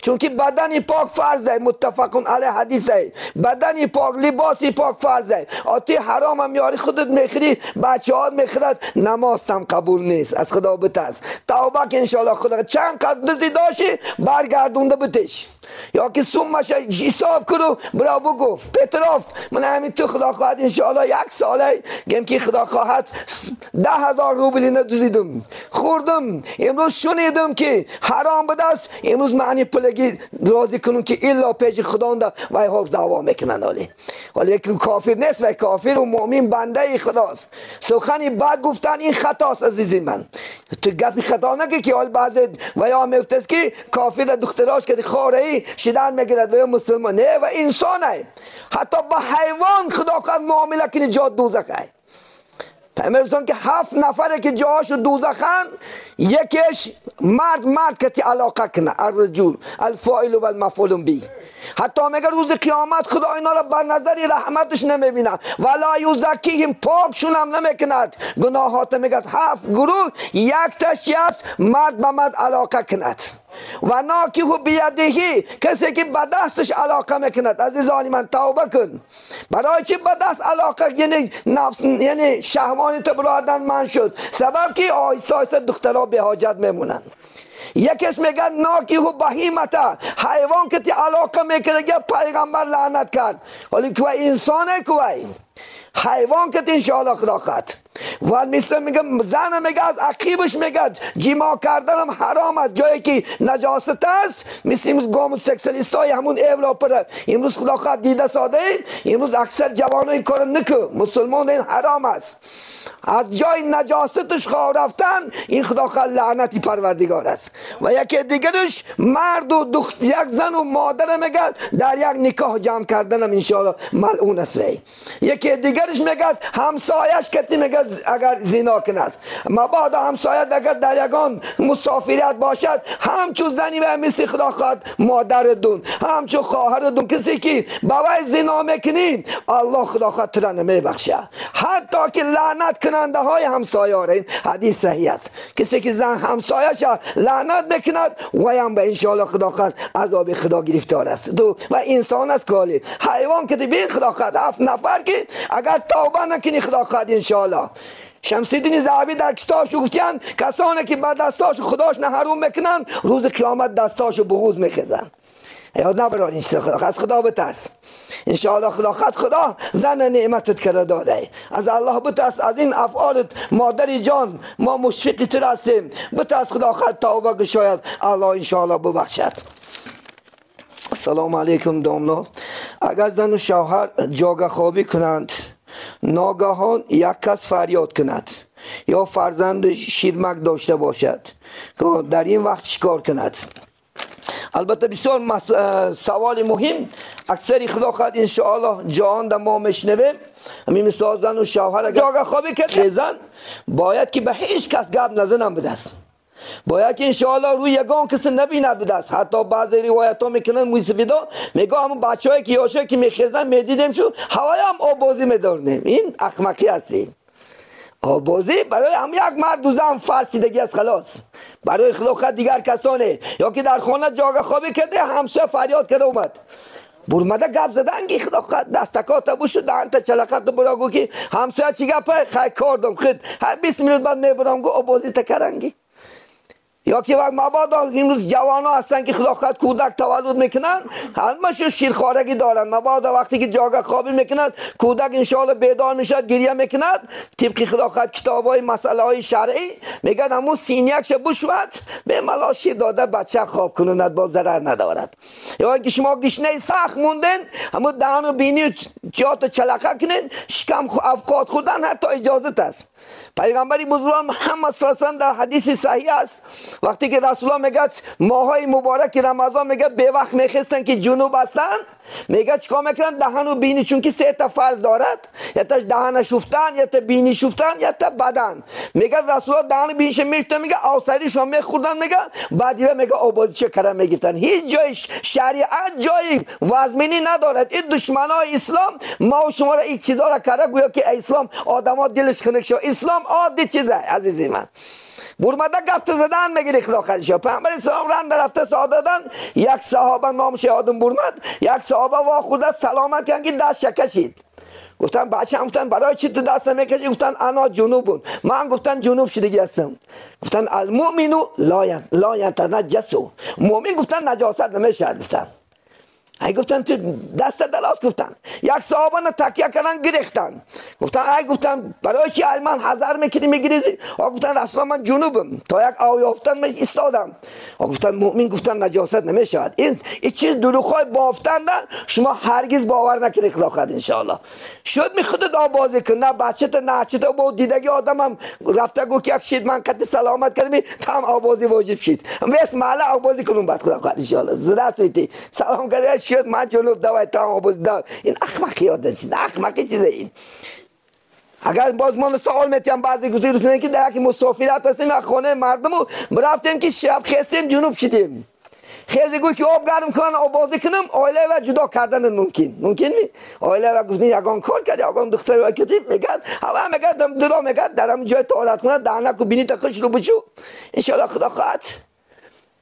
S1: چون که بدن پاک فرض است، متفقون علیه حدیث است. بدن پاک، لباس پاک فرض است. آتی حرام هم یاری خودت میخری، بچه ها میخرد، نماز هم قبول نیست. از خدا بترس. توبه که انشاءالله خدا چند قد دزدی داشتی برگردونده بتش، یا که سومش حساب کرو برا بگفت پتراف من همین تو خدا خواهد انشاءالله 1 ساله گم که خدا خواهد 10,000 روبلی ندزدیدم خوردم. امروز شنیدم که حرام بدست، امروز معنی پول بگی راضی کنون که الا پیش خدا و حق دعوا میکنن. ولی کافر نیست و کافر و مؤمن بنده خداست. سخنی بد گفتن این خطاست عزیزی من. تو گپی خطا نگی که حال بعض و یا میفتست که کافر دختراش که خاره شدن میگیرد و یا مسلمان نه و انسانه. حتی با حیوان خدا قد معامله کنی جا دوزخه. پیامبر که 7 نفره که جاهاشو دوزخن، یکیش مرد که تی علاقه کنه، الرجل الفاعل و المفعول به. حتی میگه روز قیامت خدا اینا را بر نظری رحمتش نمیبینه، ولا یزکیهم، پاکشون هم نمیکند گناهات. میگه 7 گروه، یک تاش است مرد به مرد علاقه کند و ناکیه بیدهی، کسی که به دستش علاقه میکند. عزیزانی من توبه کن. برای چی به دست علاقه؟ یعنی نفس، یعنی شهوانی تو برادن من شد، سبب که آیسته آیسته دخترها به حاجت میمونن. یکیش میگه ناکیه بهیمتا، حیوان که تی علاقه میکنه پیغمبر لعنت کرد، ولی که انسانه که حیوان که تی انشاءالله خدا خد. و مثل میگه زن میگه از عقیبش میگه جیما کردنم حرام است، جایی که نجاست است. مثل امروز گام سکسلیست های همون اولاپره امروز خدا خواهد دیده ساده، امروز اکثر جوان این کار نکو، مسلمان این حرام است. از جای نجاستش خواه رفتن، این خدا خواهد لعنتی پروردگار است. و یکی دیگرش مرد و دخت، یک زن و مادر میگه در یک نکاح جمع کردنم انشاءالله ملعون است. یکی دیگرش میگه همسایش کتی میگه اگر زنا کند، مبادا همسایه اگر در یگان مسافریت باشد، همچون زنی و مثل خدا خواهد مادر دون، همچون خواهر دون. کسی که باید زنا میکنین الله خدا خواهد ترا نمیبخشه، حتی که لعنت کننده های همسایه ها. این حدیث صحیح است. کسی که زن همسایش لعنت میکند و هم به انشاءالله خدا خواهد عذاب خدا گرفتار است. و انسان است کالی حیوان که بین خدا خواهد 7 نفر که اگر توبه نکنی خدا خواهد انشاءالله. شمس‌الدین ذهبی در کتابش گفتن کسانی که بر دستاش خداش نه حروم میکنن، روز قیامت دستاشو بغوز میخزن. یاد نبرار این چیز، از خدا بترس انشاءالله. خدا زن نعمتت کرده داده. از الله بترس، از این افعالت مادری جان ما مشفقی تر هستیم. بترس خدا خواهد توبه که شاید الله انشاءالله ببخشد. السلام علیکم دامنا. اگر زن و شوهر جاگه خوابی کنند، ناگهان یک کس فریاد کند یا فرزند شیرمک داشته باشد، که در این وقت چیکار کند؟ البته بسیار سوال مهم. اکثری خدا خواهد انشاءالله جهان در ما میشنوه. همین مثال زن و شوهر اگر جاگه خوابی کرد، زن باید که به هیچ کس گپ نزنم بدست، باید که انشاءالله روی یگان کسی نبیند بدست. حتی بعضی روایت ها میکنن موسیقیدا میگه همون بچه های که یاشه که میخیزن میدیدیم شو هوای هم آبازی میدارنیم. این احمقی هستی. آبازی برای هم یک مرد و زن فرسیدگی است خلاص. برای خدا دیگر کسانه، یا که در خانه جاگه خوابی کرده همسایه فریاد کرده اومد برمده گپ زدن که خدا دستکات بوشو دهنت چلقه برا گو که همسایه چی گپه خیلی کار دم خود 20 منوت بعد میبرم گو آبازی تکرنگی. یا که وقت مبادا امروز جوان ها هستن که خدا خواهد کودک تولد میکنن، همشون شیرخوارگی دارن. مبادا وقتی که جاگه خوابی میکند کودک انشاءالله بیدار میشد گریه میکند، طبق خدا خواهد کتاب های مسئله های شرعی میگن همون سینیکش بشود به ملاشی داده بچه خواب کنند با ضرر ندارد. یا اینکه شما گشنه سخت موندن همون دهن و بینی جات چلقه کنین، شکم افقات خوردن حتی اجازت است. پیغمبری بزرگ محمد صلی الله علیه و آله در حدیث صحیح است وقتی که رسول الله میگه ماهای مبارک رمضان میگه به وقت میخستن که جنوب هستن، میگه چیکار میکنن؟ دهن و بینی، چون که 3 تا فرض دارد، یا تا دهن شفتن، یا تا بینی شفتن، یا تا بدن. میگه رسول الله دهن و بینیش میشتن، میگه آسریش هم میخوردن، میگه بعدی میگه آبادی چه کردن میگفتن. هیچ جای شریعت جای وزمینی ندارد. این دشمنای اسلام ما و شما را این چیزا را کرده گویا که اسلام آدما دلش خنک شد. اسلام عادی چیزه عزیزی من. برمده گفت زدن میگیری خدا خدیشه. پیامبر اسلام رند رفته سعادتن، یک صحابه نامش یادم برمد، یک صحابه وا خورده سلامت کنگی دست شکشید. گفتن بچه هم گفتن برای چی تو دست نمیکشی؟ گفتن انا جنوبون، من گفتن جنوب شدگی هستم. گفتن المؤمنو لا ینتنجسو، مؤمن گفتن نجاست نمیشه. گفتن ای گفتن تو دست دلاس گفتن یک صحابه تکیه کردن گریختن گفتن ای گفتن برای چی از من حذر میکنی میگیری گفتن رسول من جنوبم تا یک آب یافتن من ایستادم گفتن مؤمن گفتن نجاست نمیشود این چیز دروغ‌های بافتن شما هرگز باور نکنید خدا خواهد ان شاء الله شد می خودت آوازی کن نه بچت نه چت با دیدگی آدمم رفته گفت یک شید من قد سلامت کردم تام آوازی واجب شید بس مالا آوازی کنم بعد خدا خواهد ان شاء الله здравствуйте سلام کرد شد من جنوب دوای تام آوازی دار این احمقیات چیز احمقی چیزه این اگر باز من سوال میتونم بعضی گزارش که در یک مسافرت هستیم خانه مردم رفتیم که شب خستیم جنوب شدیم خیلی گوی که آب گرم کنن آب بازی کنم آیله و جدا کردن ممکن می آیله و گفتن یگان کار کرد یگان دختر و کتیب میگد همه میگد دلا میگد در هم جای طهارت کنه دهنک و بینی تخش رو بچو انشاءالله خدا خواهد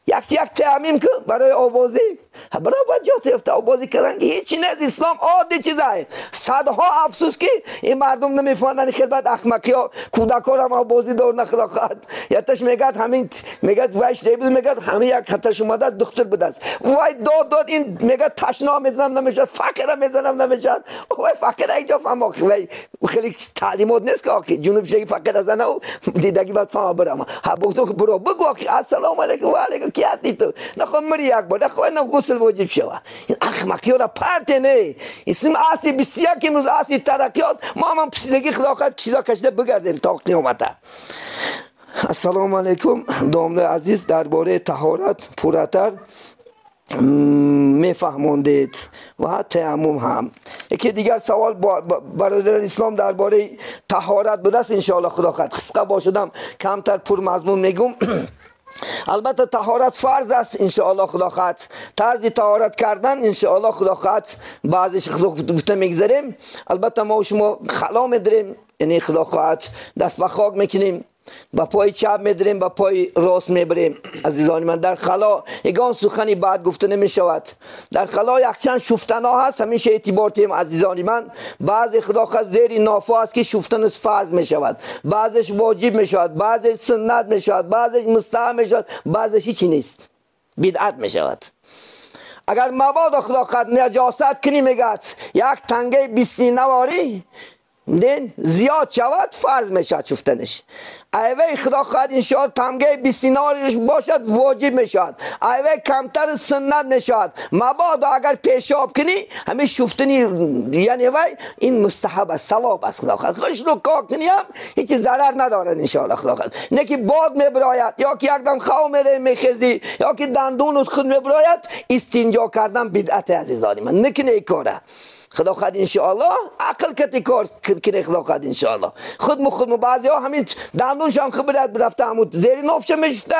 S1: یک تعمیم کن برای آوازی برای جا تفته آوازی کردن که هیچی نیست اسلام عادی چیزه صدها افسوس که این مردم نمیفهمن خیلی بعد احمقی ها کودکان هم آوازی دور نخدا خواهد یتش میگد همین میگد وایش دیبل میگد همین یک خطش اومده دختر بود است وای داد این میگد تشنا میزنم نمیشد فقر میزنم نمیشد وای فقر اینجا فهم وای خیلی تعلیمات نیست که آخی جنوب شهی فقر زنه و دیدگی باید فهم برم ها برو بگو آخی السلام علیکم و علیکم کی هستی تو نخوام مری یک بار نخوام غسل واجب شوه این احمقی ها را پرت نه اسم اصلی 21 امروز اصلی ترقیات ما هم پسیدگی خدا خواهد چیزا کشیده بگردیم تا قیامت السلام علیکم دامنه عزیز درباره طهارت پورتر میفهموندید و تیمم هم یکی دیگر سوال برادر اسلام درباره طهارت بود است ان شاء الله خدا خواهد قصه باشدم کمتر پر مضمون میگم البته طهارت فرض است ان شاء الله خدا خواهد طرز طهارت کردن ان شاء الله خدا خواهد بعضیش خدا میگذاریم البته ما و شما خلا میداریم یعنی خدا خواهد دست به خاک میکنیم با پای چپ میداریم با پای راست میبریم عزیزان من در خلا یگان سخنی بعد گفته نمیشود در خلا یک چند شفتن ها هست همیشه اعتبار تیم عزیزان من بعضی خدا خواهد زیر نافه است که شفتن فرض میشود بعضش واجب میشود بعضش سنت میشود بعضش مستحب میشود بعضش هیچی نیست بدعت میشود اگر مواد خدا خواهد نجاست کنی میگد یک تنگه 20 نواری دین زیاد شود فرض میشود شفتنش ایوه خدا خواهد انشاءالله تمگه 20 ناریش باشد واجب میشود ایوه کمتر سنت نشود مبادا اگر پیشاب کنی همه شفتنی یعنی وای این مستحب است ثواب است خدا خواهد خوش رو کار کنی هم هیچ ضرر ندارد انشاءالله خدا خواهد نه که باد میبراید یا که یک دم خو میره میخزی یا که دندون خود میبراید استنجا کردن بدعت عزیزانی من نکنه این کاره خدا خواهد انشاءالله عقل کتی کار کنه خدا خواهد انشاءالله خود بعضی ها همین دندونش هم خبرت برفته همون زیر ناف شمشته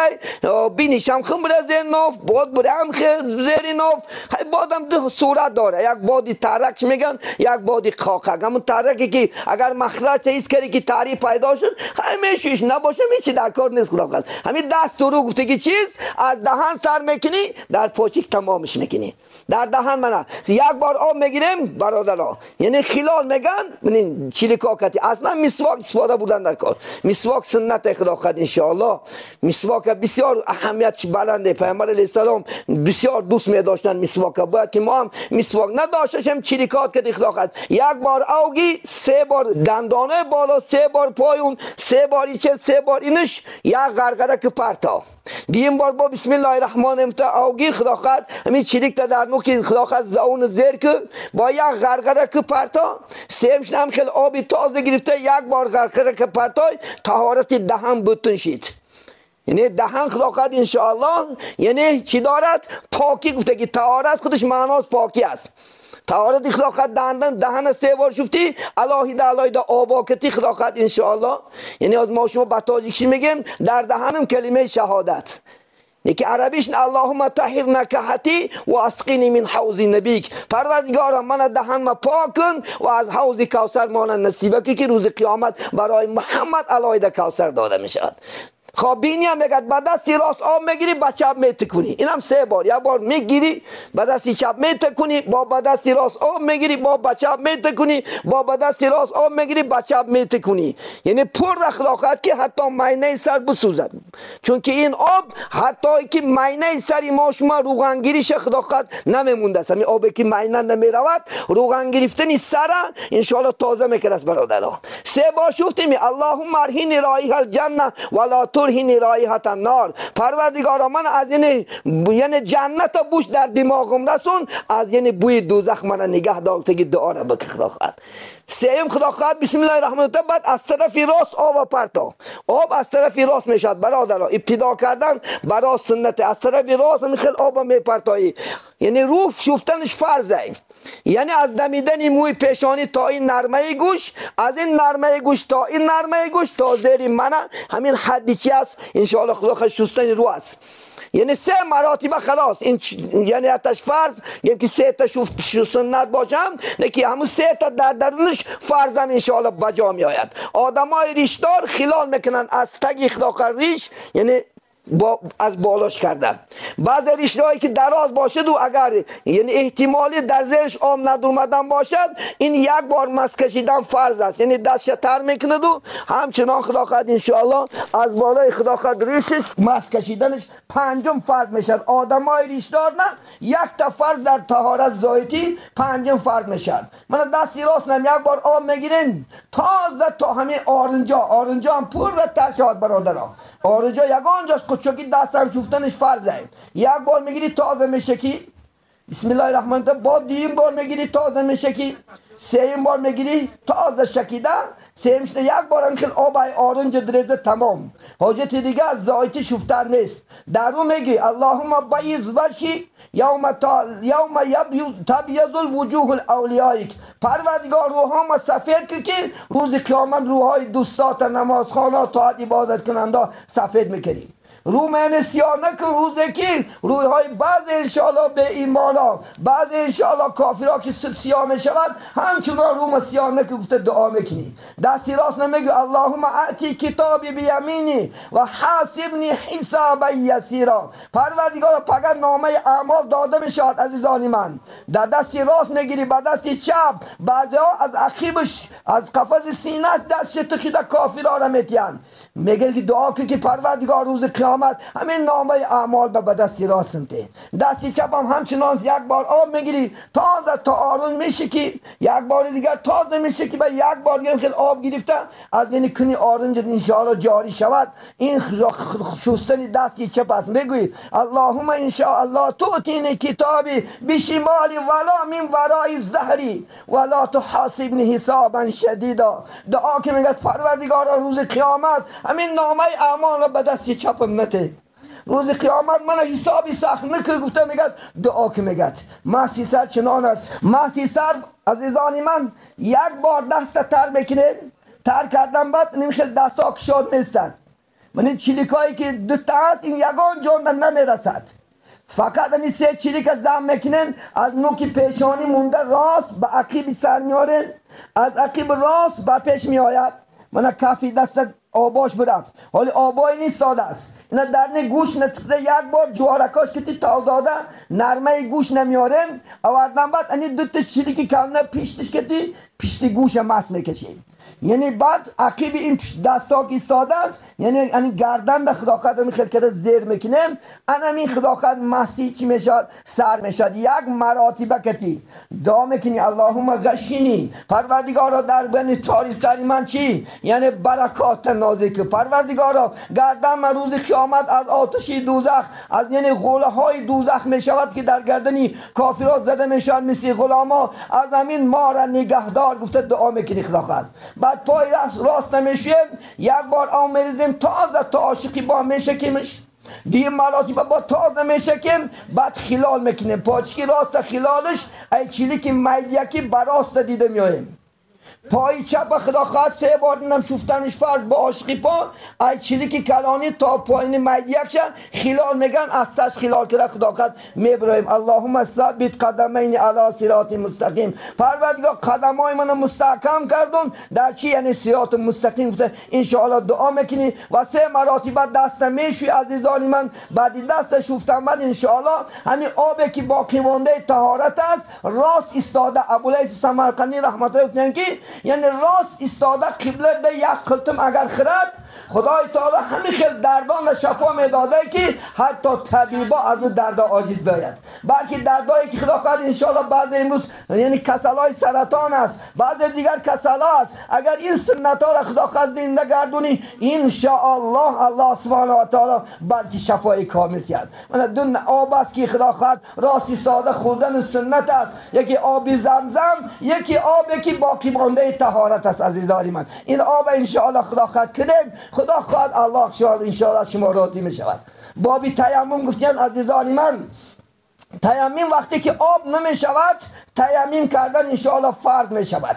S1: بینیش هم خبرت زیر ناف باد بره هم زیر ناف باد هم دو صورت داره یک بادی ترک میگن یک بادی خاکک همون ترکی که اگر مخرج تیز کردی که تاری پیدا شد همیشهش نباشه میچی در کار نیست خدا خواهد همین دست رو گفته که چیز از دهن سر میکنی در پاچیک تمامش میکنی در دهن منه یک بار آب میگیریم برادرها یعنی خلال میگن ببین چیلیکا کتی اصلا مسواک استفاده بودن در کار مسواک سنت خدا خواهد انشاءالله مسواک بسیار اهمیتش بلنده پیامبر علیه السلام بسیار دوست می داشتن مسواک باید که ما هم مسواک نداشتیم چیلیکات کتی خدا خواهد یک بار اوگی 3 بار دندانه بالا 3 بار پایون 3 بار ایچه 3 بار اینش یک غرغره که پرتا دیم بار با بسم الله الرحمن الرحیم اوگیر خدا خواهد همین چیلیک تا در نوک خدا خواهد زون زیر که با یک غرغره که پرتا سیمش هم خیلی آبی تازه گرفته یک بار غرغره که پرتای طهارت دهن بتون شید یعنی دهن خدا خواهد انشاءالله یعنی چی دارد پاکی گفته که طهارت خودش معناست پاکی است طهارت خدا خواهد دهن 3 بار شفتی الهی آبا کتی خدا خواهد انشاءالله یعنی از ما شما بطاجیکشی میگیم در دهنم کلمه شهادت یکی عربیش اللهم طهر نکهتی و اسقینی من حوض نبیک پروردگارم من دهن ما پاک کن و از حوض کوثر مانند نصیبه که روز قیامت برای محمد الهی کوثر داده میشود خب بینی هم میگد با دست راست آب میگیری با چپ میتکونی. اینم 3 بار. یک بار میگیری با دست چپ میتکونی، با دست راست آب میگیری، با چپ میتکونی، با دست راست آب میگیری، با چپ میتکونی. یعنی پر اخلاقات که حتی مینه سر بسوزد. چون که این آب حتی که مینه سری ما شما روغن گیریش اخلاقات نمیمونده است. همین آبی که مینه نمیرود روغن گرفتنی سر ان شاء الله تازه میکنه برادران. 3 بار شفتیم اللهم ارهنی رایحه الجنه ولا ترهنی رایحه النار. پروردگارا من از یعنی جنت بوش در دماغم رسون، از یعنی بوی دوزخ من نگه دار که دعا را بک خداوند. 3م خداوند بسم الله الرحمن الرحیم. بعد از طرف راست آب پرتا. آب از طرف راست میشد برادران. ابتدا کردن برای سنت از طرف راست میخل آب میپرتایی. یعنی روح شفتنش فرضه. یعنی از دمیدن موی پیشانی تا این نرمه گوش، از این نرمه گوش تا این نرمه گوش تا زیر منه، همین حدی چی است ان شاء الله خدا شستن رو است. یعنی 3 مراتب خلاص. این یعنی اتش فرض یعنی که 3 تا سنت باشم، نه که همون 3 تا در درونش فرضم ان شاء الله بجا می آید. آدمای ریشدار خلال میکنن از تگ اخلاق ریش، یعنی از بالاش کردن. بعض ریشهایی که دراز باشد و اگر یعنی احتمالی در زیرش آب ندومدن باشد، این 1 بار مس کشیدن فرض است. یعنی دستش تر میکند و همچنان خداوند ان شاء الله از بالای خداوند ریشش مس کشیدنش 5م فرض میشد. آدمای ریشدار نه 1 تا فرض در طهارت ذاتی 5م فرض میشد. من دستی راست نم 1 بار آب میگیرین تازه تا همین آرنجا هم پر تر شد برادران. آرنجا یگانجاست کوچکی دستم شفتنش فرضه. 1 بار میگیری تازه میشه کی بسم الله الرحمن الرحیم. با 2 بار میگیری تازه میشه کی 3 بار میگیری تازه شکیده. 3 1 بار هم که آب آرنج دریزه تمام. حاجت دیگه از زایتی شفتن نیست. در رو میگی اللهم بیض وجهی یوم تبیض الوجوه الاولیایک. پروردگار روحام سفید که روز قیامت روحای دوستات نمازخوانا تا عبادت کننده سفید میکنی. رو من سیاه نکن روزی که رویهای بعض انشاءالله به ایمانا بعض انشاءالله کافرها که سیاه می شود همچنان رو من سیاه نکن گفته دعا میکنی. دستی راست نمیگو اللهم اعطی کتابی بیمینی و حاسبنی حسابا یسیرا. پروردگار پگه نامه اعمال داده میشود عزیزانی من. در دستی راست میگیری با دستی چپ بعضی ها از عقیبش از قفس سینه دست تخیده کافرها را میتین. میگه که دعا که پروردگار روز قیامت همین نامه اعمال به دستی راست انته. دستی چپ هم همچنان 1 بار آب میگیری تازه تا آرون میشه که 1 بار دیگر تازه میشه که به 1 بار دیگر خیلی آب گرفته از این کنی آرنج انشاءالله جاری شود. این شستن دستی چپ است. بگوی اللهم انشاءالله توتین کتابی بشمالی ولا من ورای زهری ولا تحاسبنی حسابا شدیدا. دعا که میگه پروردگار روز قیامت همین نامه اعمال را به دستی چپم نته. روز قیامت من حسابی سخت نکه گفته میگه دعا که میگه مسی سر چنان است. مسی سر عزیزانی من 1 بار دست تر میکنه تر کردن بعد نمیشه دست ها کشاد نیستن. من این چلیکایی که 2 تا هست این یگان جان نمیرسد. فقط این 3 چلیک زم میکنن از نوک پیشانی مونده راست به عقیب سر میارن از عقیب راست به پیش میآید. من کافی دست آباش برفت حالی آبای نیست داده است. اینا درنه گوش نتقده 1 بار جوارکاش کتی تا داده نرمه گوش نمیارن آوردن بعد اینی 2 تا چیلی که کلنه پیشتش کتی پیشت گوش مس میکشیم. یعنی بعد عقیب این دستا که استاده است یعنی این گردن در خداخت این خلکت زیر میکنیم ان این خداخت مسی چی میشد سر میشد. 1 مراتبه کتی دعا میکنی اللهم غشینی پروردگارا در بین تاری سری من چی یعنی برکات نازک. پروردگارا گردن من روز قیامت از آتشی دوزخ از یعنی غوله های دوزخ میشود که در گردنی کافرها زده میشود مثل غلاما از همین ما را نگهدار. گفته دعا میکنی خداخت. بعد پای راست نمیشیم 1 بار آب میریزیم تازه تا عاشقی با میشکیمش. 2 مراتب با تازه میشکیم بعد خلال میکنیم پاچکی راست خلالش ای چیلی که میل یکی براست دیده میاییم. پای چپ خدا خواهد 3 بار دیدم شفتنش فرض با عاشقی پا ای چلیکی کلانی تا پایین میدیکشن خلال میگن استش خلال کرده خدا خواهد میبرایم. اللهم ثبت قدمین علی صراط مستقیم. پروردگار قدمای من مستحکم کردون در چی؟ یعنی صراط مستقیم گفته. انشاءالله دعا میکنی و 3 مراتب دست میشوی عزیزان من. بعد دست شفتن بعد انشاءالله همین آبی که باقی مانده طهارت است راست استاده. ابولیس سمرقندی رحمت الله که یعنی راست استاده قبله ده یک قلتم اگر خرد خدای تعالی همین خیل دردان و شفا میداده که حتی طبیبا از اون درد عاجز باید. بلکه دردایی که خدا خواهد انشاءالله بعض امروز یعنی کسلای سرطان است، بعض دیگر کسلا است، اگر این سنت ها را خدا خواهد زنده گردونی انشاءالله الله سبحانه و تعالی بلکه شفای کامل کرد. من دون آب است که خدا خواهد راست استاده خوردن سنت است. یکی آب زمزم، یکی آبی که باقی مانده طهارت است عزیزان من. این آب انشاءالله خدا خواهد کنیم. خدا خواهد الله انشاءالله شما راضی می شود. بابی تیمم گفتیم عزیزان من. تیمم وقتی که آب نمی شود تیمم کردن انشاءالله فرض می شود.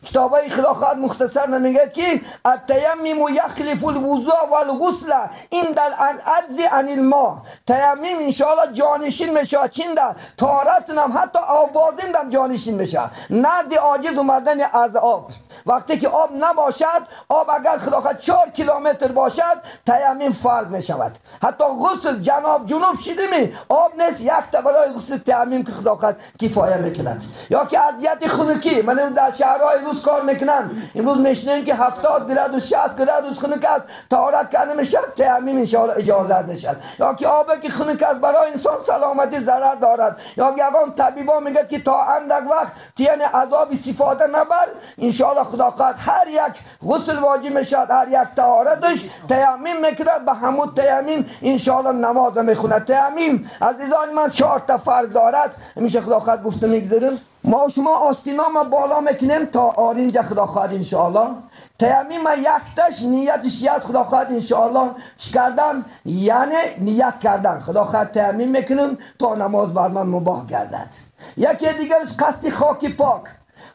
S1: کتابای خدا خواهد مختصر نمیگه که التیمم یخلف الوضوء والغسل این در العجز عن الماء. تیمم انشاءالله جانشین میشه چین در طهارت هم حتی آبازین هم جانشین میشه نزد عاجز اومدن از آب. وقتی که آب نباشد، آب اگر خدا خواهد 4 کیلومتر باشد تیمم فرض می شود. حتی غسل جنوب شدیمی آب نیست، یک تا برای غسل تیمم که خدا خواهد کفایه میکند. یا که اذیت خنکی من در شهرهای روز کار میکنن، امروز میشنیم که 70 گرادوس 60 گرادوس خنک است طهارت کرده میشه تیمم انشاءالله اجازت میشد. یا که آبی که خنک است برای انسان سلامتی ضرر دارد. یا یگان طبیبا میگه که تا اندک وقت یعنی عذاب استفاده نبر انشاءالله خدا خواهد هر یک غسل واجب میشد، هر یک طهارتش تیمم میکند. به همون تیمم انشاءالله نماز میخوند. تیمم عزیزان من 4 تا فرض دارد. میشه خدا خواهد گفته میگذاریم ما شما آستینا ما بالا میکنیم تا آرینج خدا خواهد انشاءالله. تیمم یکتش نیتش از خدا خواهد انشاءالله چی کردن؟ یعنی نیت کردن خدا خواهد تیمم میکنیم تا نماز بر من مباح گردد. یکی دیگرش قصد خاک پاک.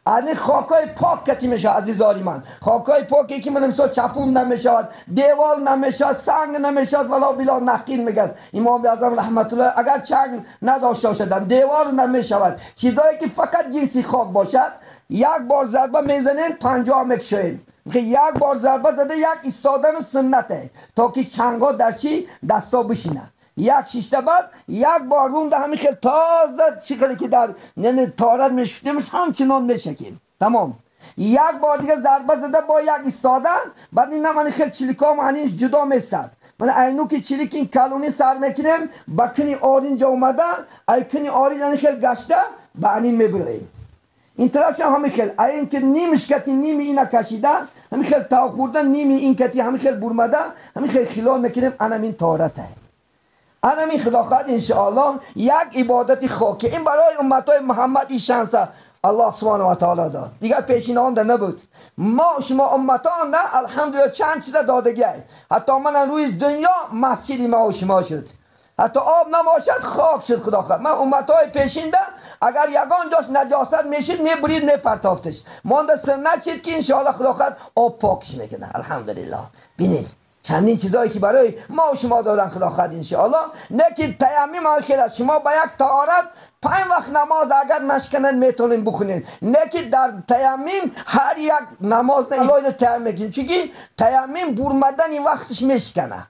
S1: این خاکای پاک کتی میشه عزیزانی من. خاکای پاکی که من امسا چپون نمیشود، دیوال نمیشود، سنگ نمیشود، ولا بلا نخکین میگن امام اعظم رحمت الله اگر چنگ نداشته باشد دیوال نمیشود. چیزایی که فقط جنسی خاک باشد یک بار ضربه میزنین 50 میکشین. یک بار ضربه زده یک استادن سنته تا که چنگا در چی دستا بشینه. یک شیشته بعد یک بار رونده همین خیلی تازه چیکاری که در یعنی تارت میشفتیمش همچنان میشکیم تمام. یک بار دیگه ضربه زده با یک استادن بعد این من خیلی چلیکام هنیش جدا میستد. من اینو که چلیک این کلونی سر میکنیم بکنی آرینجا اومده ایکنی آرینجا خیلی گشته با این میبریم. این طرفش همین خیلی این که نیمش کتی نیمی اینا کشیده همین خیلی تا خوردن نیمی این کتی همین خیلی برمده همین خیلی خلال میکنیم انم این تارته. انمی خدا خواهد انشاءالله یک عبادت خاکی این برای امتای محمد این شانس الله سبحانه و تعالی داد. دیگر پیشین آن ده نبود. ما شما امتان ده الحمدلله چند چیز دادگی. حتی من روی دنیا مسجدی ما و شما شد. حتی آب نباشد خاک شد خدا خواهد. من امتای پیشین ده اگر یگان جاش نجاست میشید میبرید میپرتافتش. مانده سنت شد که انشاءالله خدا خواهد آب پاکش میکنه. الحمدلله. بینید چندین چیزایی که برای ما و شما دادن خدا خواهد انشاءالله. نه که تیمم خیلی است. شما با یک طهارت 5 وقت نماز اگر نشکنن میتونین بخونین. نه که در تیمم هر یک نماز نه تیمم میکنین چونکه تیمم برمدن این وقتش میشکنه.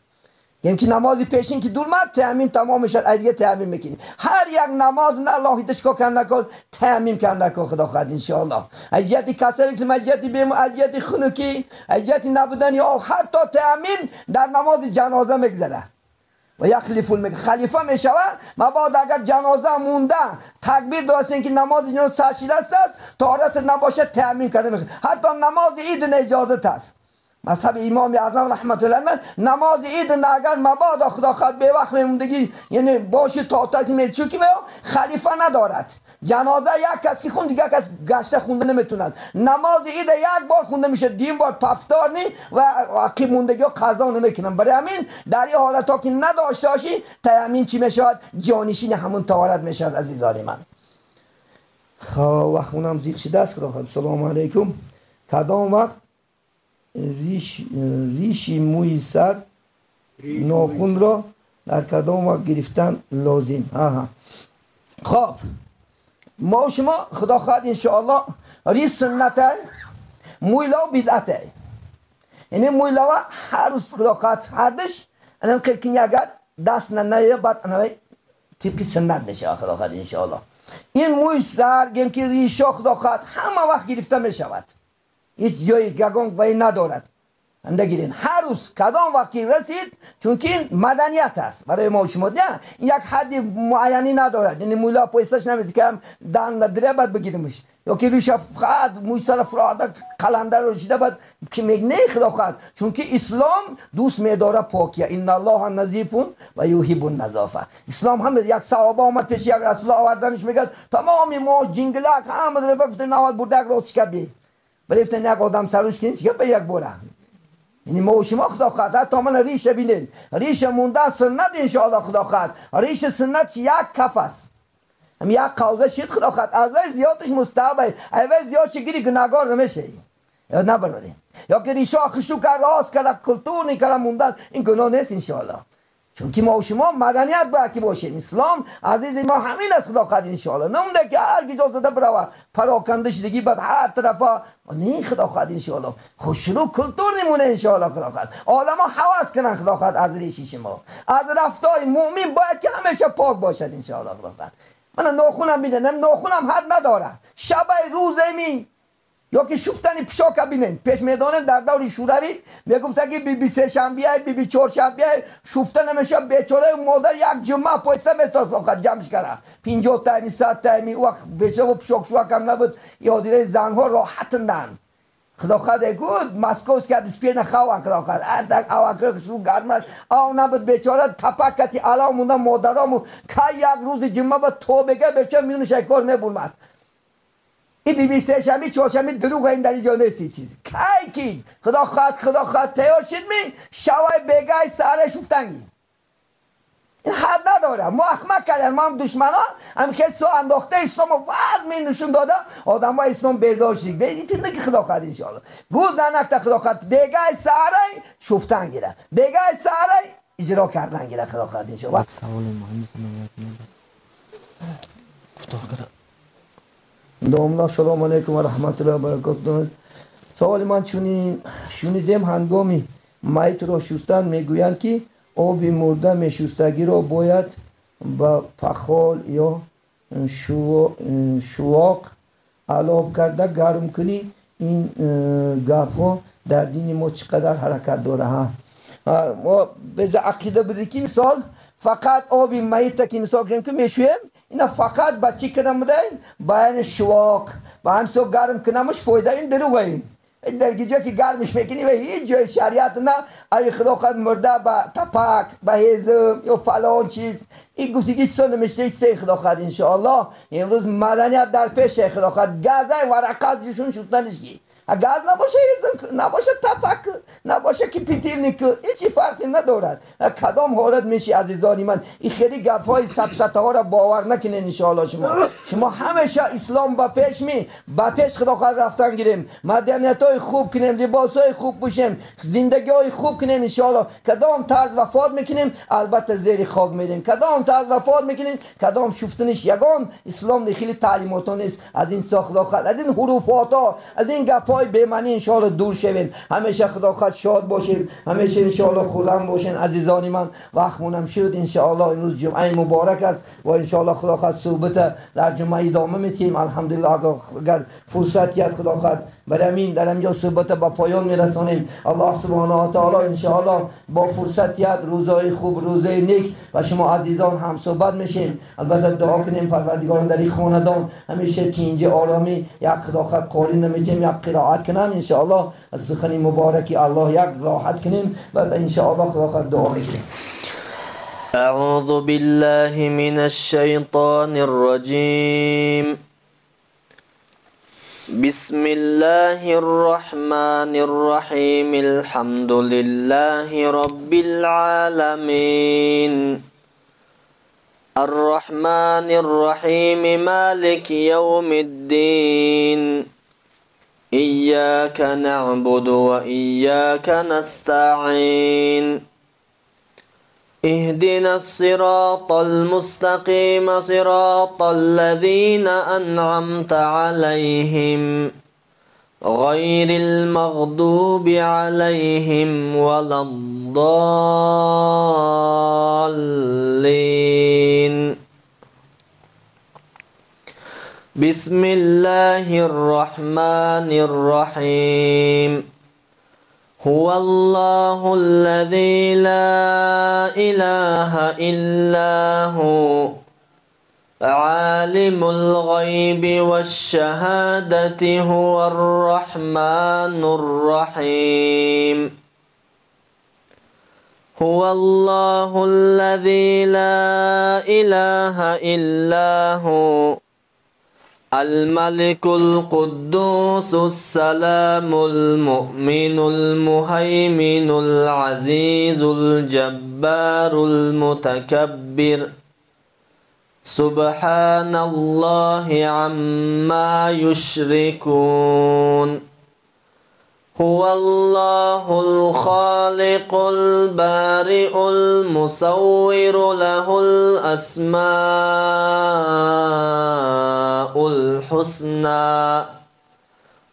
S1: یعنی که نمازی پیشین که دور مد تیمم تمام شد دیگه تیمم میکنی. هر یک نماز نه الله دشکا کنده کن تیمم کنده کن خدا خواهد انشاءالله. اجیتی کسری که اجیتی بیم اجیتی خنکی اجیتی نبودن یا حتی تیمم در نماز جنازه میگذره و یخلف خلیفه میشوه. مبادا اگر جنازه مونده تکبیر درستین که نماز جنازه سرشیده است طهارت نباشه تیمم کنده میکنه. حتی نماز عید اجازه است. مذهب امام اعظم رحمت الله علیه نماز عید اگر مبادا خدا خواهد به وقت میموندگی یعنی باشه تا که میچوکی خلیفه ندارد. جنازه یک کس که خون دیگه کس گشته خونده نمیتوند. نماز عید یک بار خونده میشه دیم بار پفتار نی و عقیب موندگی قضا نمیکنن. برای همین در این حالت ها که نداشته باشی تیمم چی میشود؟ جانشین همون طهارت میشود عزیزان من. وقتونم زیاد شده است خدا. سلام علیکم. کدام وقت ریش موی سر ناخن را در کدام وقت گرفتن لازم؟ خب ما و شما خدا خواهد انشاءالله ریش سنته مویلا و بدعته. یعنی مویلا هر روز خدا خواهد حدش انم قلقینی اگر دست ننه بعد انوی طبقی سنت میشه خدا خواهد انشاءالله. این موی سر گم که ریشا خدا خواهد همه وقت گرفته میشود، هیچ جای گگان بایی ندارد اندگیرین هر روز کدام وقتی رسید، چون که این مدنیت است برای ما و شما. نه این یک حد معینی ندارد، یعنی مولا پویستش نمیزی که هم دن نداره باید بگیریمش، یا که روش فقط موی سر فراده قلنده رو شده باید که میگنه خدا خواهد، چون که اسلام دوست میداره پاکیه. این الله نظیفون و یحب النظافه. اسلام هم یک صحابه آمد پیش یک رسول آوردنش میگه تمام ما جنگلک هم در وقت نوال بردک راست کبی ولی افتن یک آدم سروش کنید چیکار به یک بوره. یعنی ما و شما خدا خواهد حتی من ریش بینید، ریش مونده سنت انشاءالله خدا خواهد. ریش سنت یک کف است، هم یک قوزه شید خدا خواهد. از زیادش مستحبه، اول زیاد شگیری گناهگار نمیشه یا نبرارین، یا که ریشا خشو کرده آس کرده کلتور نکرده موندن، این گناه نیست انشاءالله. چون که ما و شما مدنیت باید که باشیم. اسلام عزیز ما همین است خدا خواهد انشاءالله. نمونده که هر کی جا زده بروه پراکنده شدگی بعد هر طرفا نه خدا خواهد انشاءالله. خوشرو کلتور نمونه انشاءالله خدا خواهد. آدم ها حواس کنن خدا خواهد از ریشی شما. از رفتار مؤمن باید که همیشه پاک باشد انشاءالله خدا خواهد. من ناخونم بینم، ناخونم حد نداره، شب روز می یا که شفتنی پشاک بینن پیش میدانن در دور شوروی میگفت که بی سه شنبه بی چهار شنبه شفتن نمیشه بیچاره مادر یک جمعه پیسه میساز خد جمعش کرده 50 تایمی 100 تایمی وقت بیچاره و پشاک شو کم نبود. یادیره زنها راحتندن خدا خواهد گود مسکوس که بسپین خواهن خدا خواهد اردک آوکر شروع گرمد آو نبود بیچاره تپکتی علاو مونده مادرامو که یک روز جمعه با تو بگه بیچاره میونه شکار میبولمد. این بی سه شنبه چهارشنبه دروغ این در اینجا نیستی چیزی کی کی خدا خواهد تیار شد می شوای بگای سر شفتنگی این حد نداره. ما احمق کردن، ما هم دشمنا هم که سو انداخته اسلام و وز می نشون داده آدم ها اسلام بیدار شدید به این تینه که خدا خواهد انشاءالله گوز نکته خدا خواهد بگای سر شفتن گیره بگای سر اجرا کردن گیره خدا خواهد انشاءالله.
S2: سوال مهمی سنوات کوتاه کرد.
S1: دومنا سلام علیکم و رحمت الله و برکاته. سوال من شنیدم هنگامی میت را شستن میگویند که آب مرده میشستگی را باید با پخال یا شواق علاب کرده گرم کنی. این گپ ها در دین ما چقدر حرکت داره ها؟ ما به عقیده بده که مثال فقط آب میت که مثال کنیم که میشویم اینا فقط با چی کنم بده باید شواق با همسو گرم کنمش فایده این دروغه. این درگیجه که گرمش میکنی و هیچ جای شریعت نه ای خدا خواهد مرده با تپک با هیزم یا فلان چیز این گوشتی چیز نمیشته سه خدا خواهد انشاءالله. امروز مدنیت در پیش خدا خواهد گازه ورقات جوشون شدنش گی گاز نباشه هیزم نباشه تپک نباشه که پیتیل نیکل هیچی فرقی ندارد. کدام حالت میشی عزیزانی من این خیلی گپ های سبسته ها را باور نکنین انشاءالله. شما همیشه اسلام با پیش با پیش خدا خواهد رفتن گیریم مدنیت های خوب کنیم لباس های خوب بوشیم زندگی های خوب کنیم انشاءالله. کدام طرز وفات میکنیم البته زیر خاک میدیم، کدام طرز وفات میکنیم کدام شفتنش یگان اسلام خیلی تعلیمات نیست. از این خدا خواهد از این حروفات ها از این گپ های به معنی انشاءالله دور شوین. همیشه خدا خواهد شاد باشین، همیشه انشاءالله خودم باشین عزیزانی من. وقتمونم شد انشاءالله امروز جمعه مبارک است و انشاءالله خدا خواهد صحبت در جمعه ادامه میتیم الحمدلله. اگر فرصتیت خدا خواهد برامین در اینجا صحبت با پایان میرسانیم. الله سبحانه و تعالی انشاءالله با فرصتیت روزای خوب روزای نیک و شما عزیزان هم صحبت میشیم. البته دعا کنیم پروردگار در این خاندان همیشه که اینجا آرامی یک خدا خواهد قاری نمیتیم یک قرائت کنن انشاءالله از سخن مبارکی الله یک راحت کنیم بعد انشاءالله خدا خواهد دعا میکنیم.
S2: أعوذ بالله من الشيطان الرجيم بسم الله الرحمن الرحيم الحمد لله رب العالمين الرحمن الرحيم مالك يوم الدين إياك نعبد وإياك نستعين اهدنا الصراط المستقيم صراط الذين أنعمت عليهم غير المغضوب عليهم ولا الضالين بسم الله الرحمن الرحيم هو الله الذي لا إله إلا هو عالم الغيب والشهادة هو الرحمن الرحيم هو الله الذي لا إله إلا هو الملك القدوس السلام المؤمن المهيمن العزيز الجبار المتكبر سبحان الله عما يشركون هو الله الخالق البارئ المصور له الأسماء الحسنى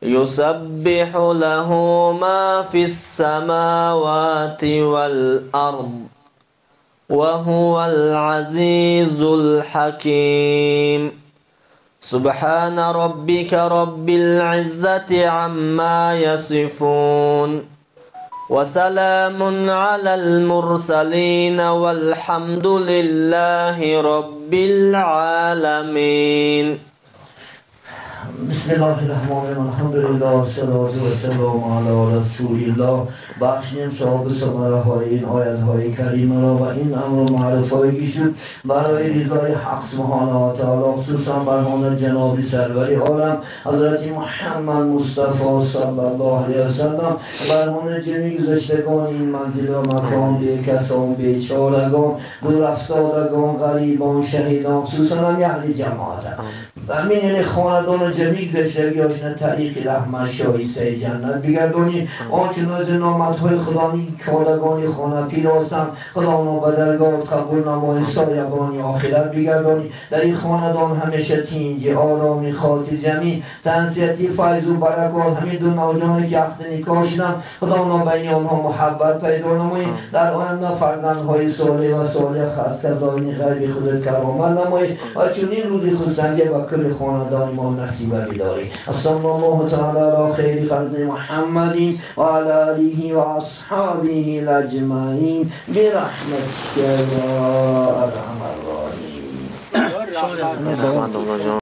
S2: يسبح له ما في السماوات والأرض وهو العزيز الحكيم سبحان ربك رب العزة عما يصفون وسلام على المرسلين والحمد لله رب العالمين
S1: بسم الله الرحمن الرحیم الحمدلله والصلاة والسلام علی رسول الله. بخشیم صاحب ثمره های این آیت های کریمه را و این امر معرف هایی شد برای رضای حق سبحانه و تعالی، خصوصا برهان جناب سرور عالم حضرت محمد مصطفی صلی الله علیه وسلم، برهان جمعی گذشتگان این منزل و مکان، به کسان بیچارگان، دور افتادگان، غریبان، شهیدان، خصوصا هم اهل جماعت و همین خاندان جمیع گشتگی آشنا طریق رحمت شایسته جنت بگردانی. آنچه از نعمتهای خدایی کارگانی خانه پیراستن خدا اونا به درگاهت قبول نمای سایبانی آخرت بگردانی. در این خاندان همیشه تینج آرامی خاطر جمیع تنسیتی فیض و برکات همین دو نوجوانی که عقد نکاح شدن خدا اونا بین آنها محبت پیدا نمایی. در آینده فرزندهای صالح و صالح خاص کذاین غیب خودت کرامت نمایی و چنین روزی خودسنگی و کل خاندان ما نصیب بداری. صلی الله تعالی علی خیر خلق محمد و علی آله و اصحابه اجمعین برحمتک یا ارحم الراحمین.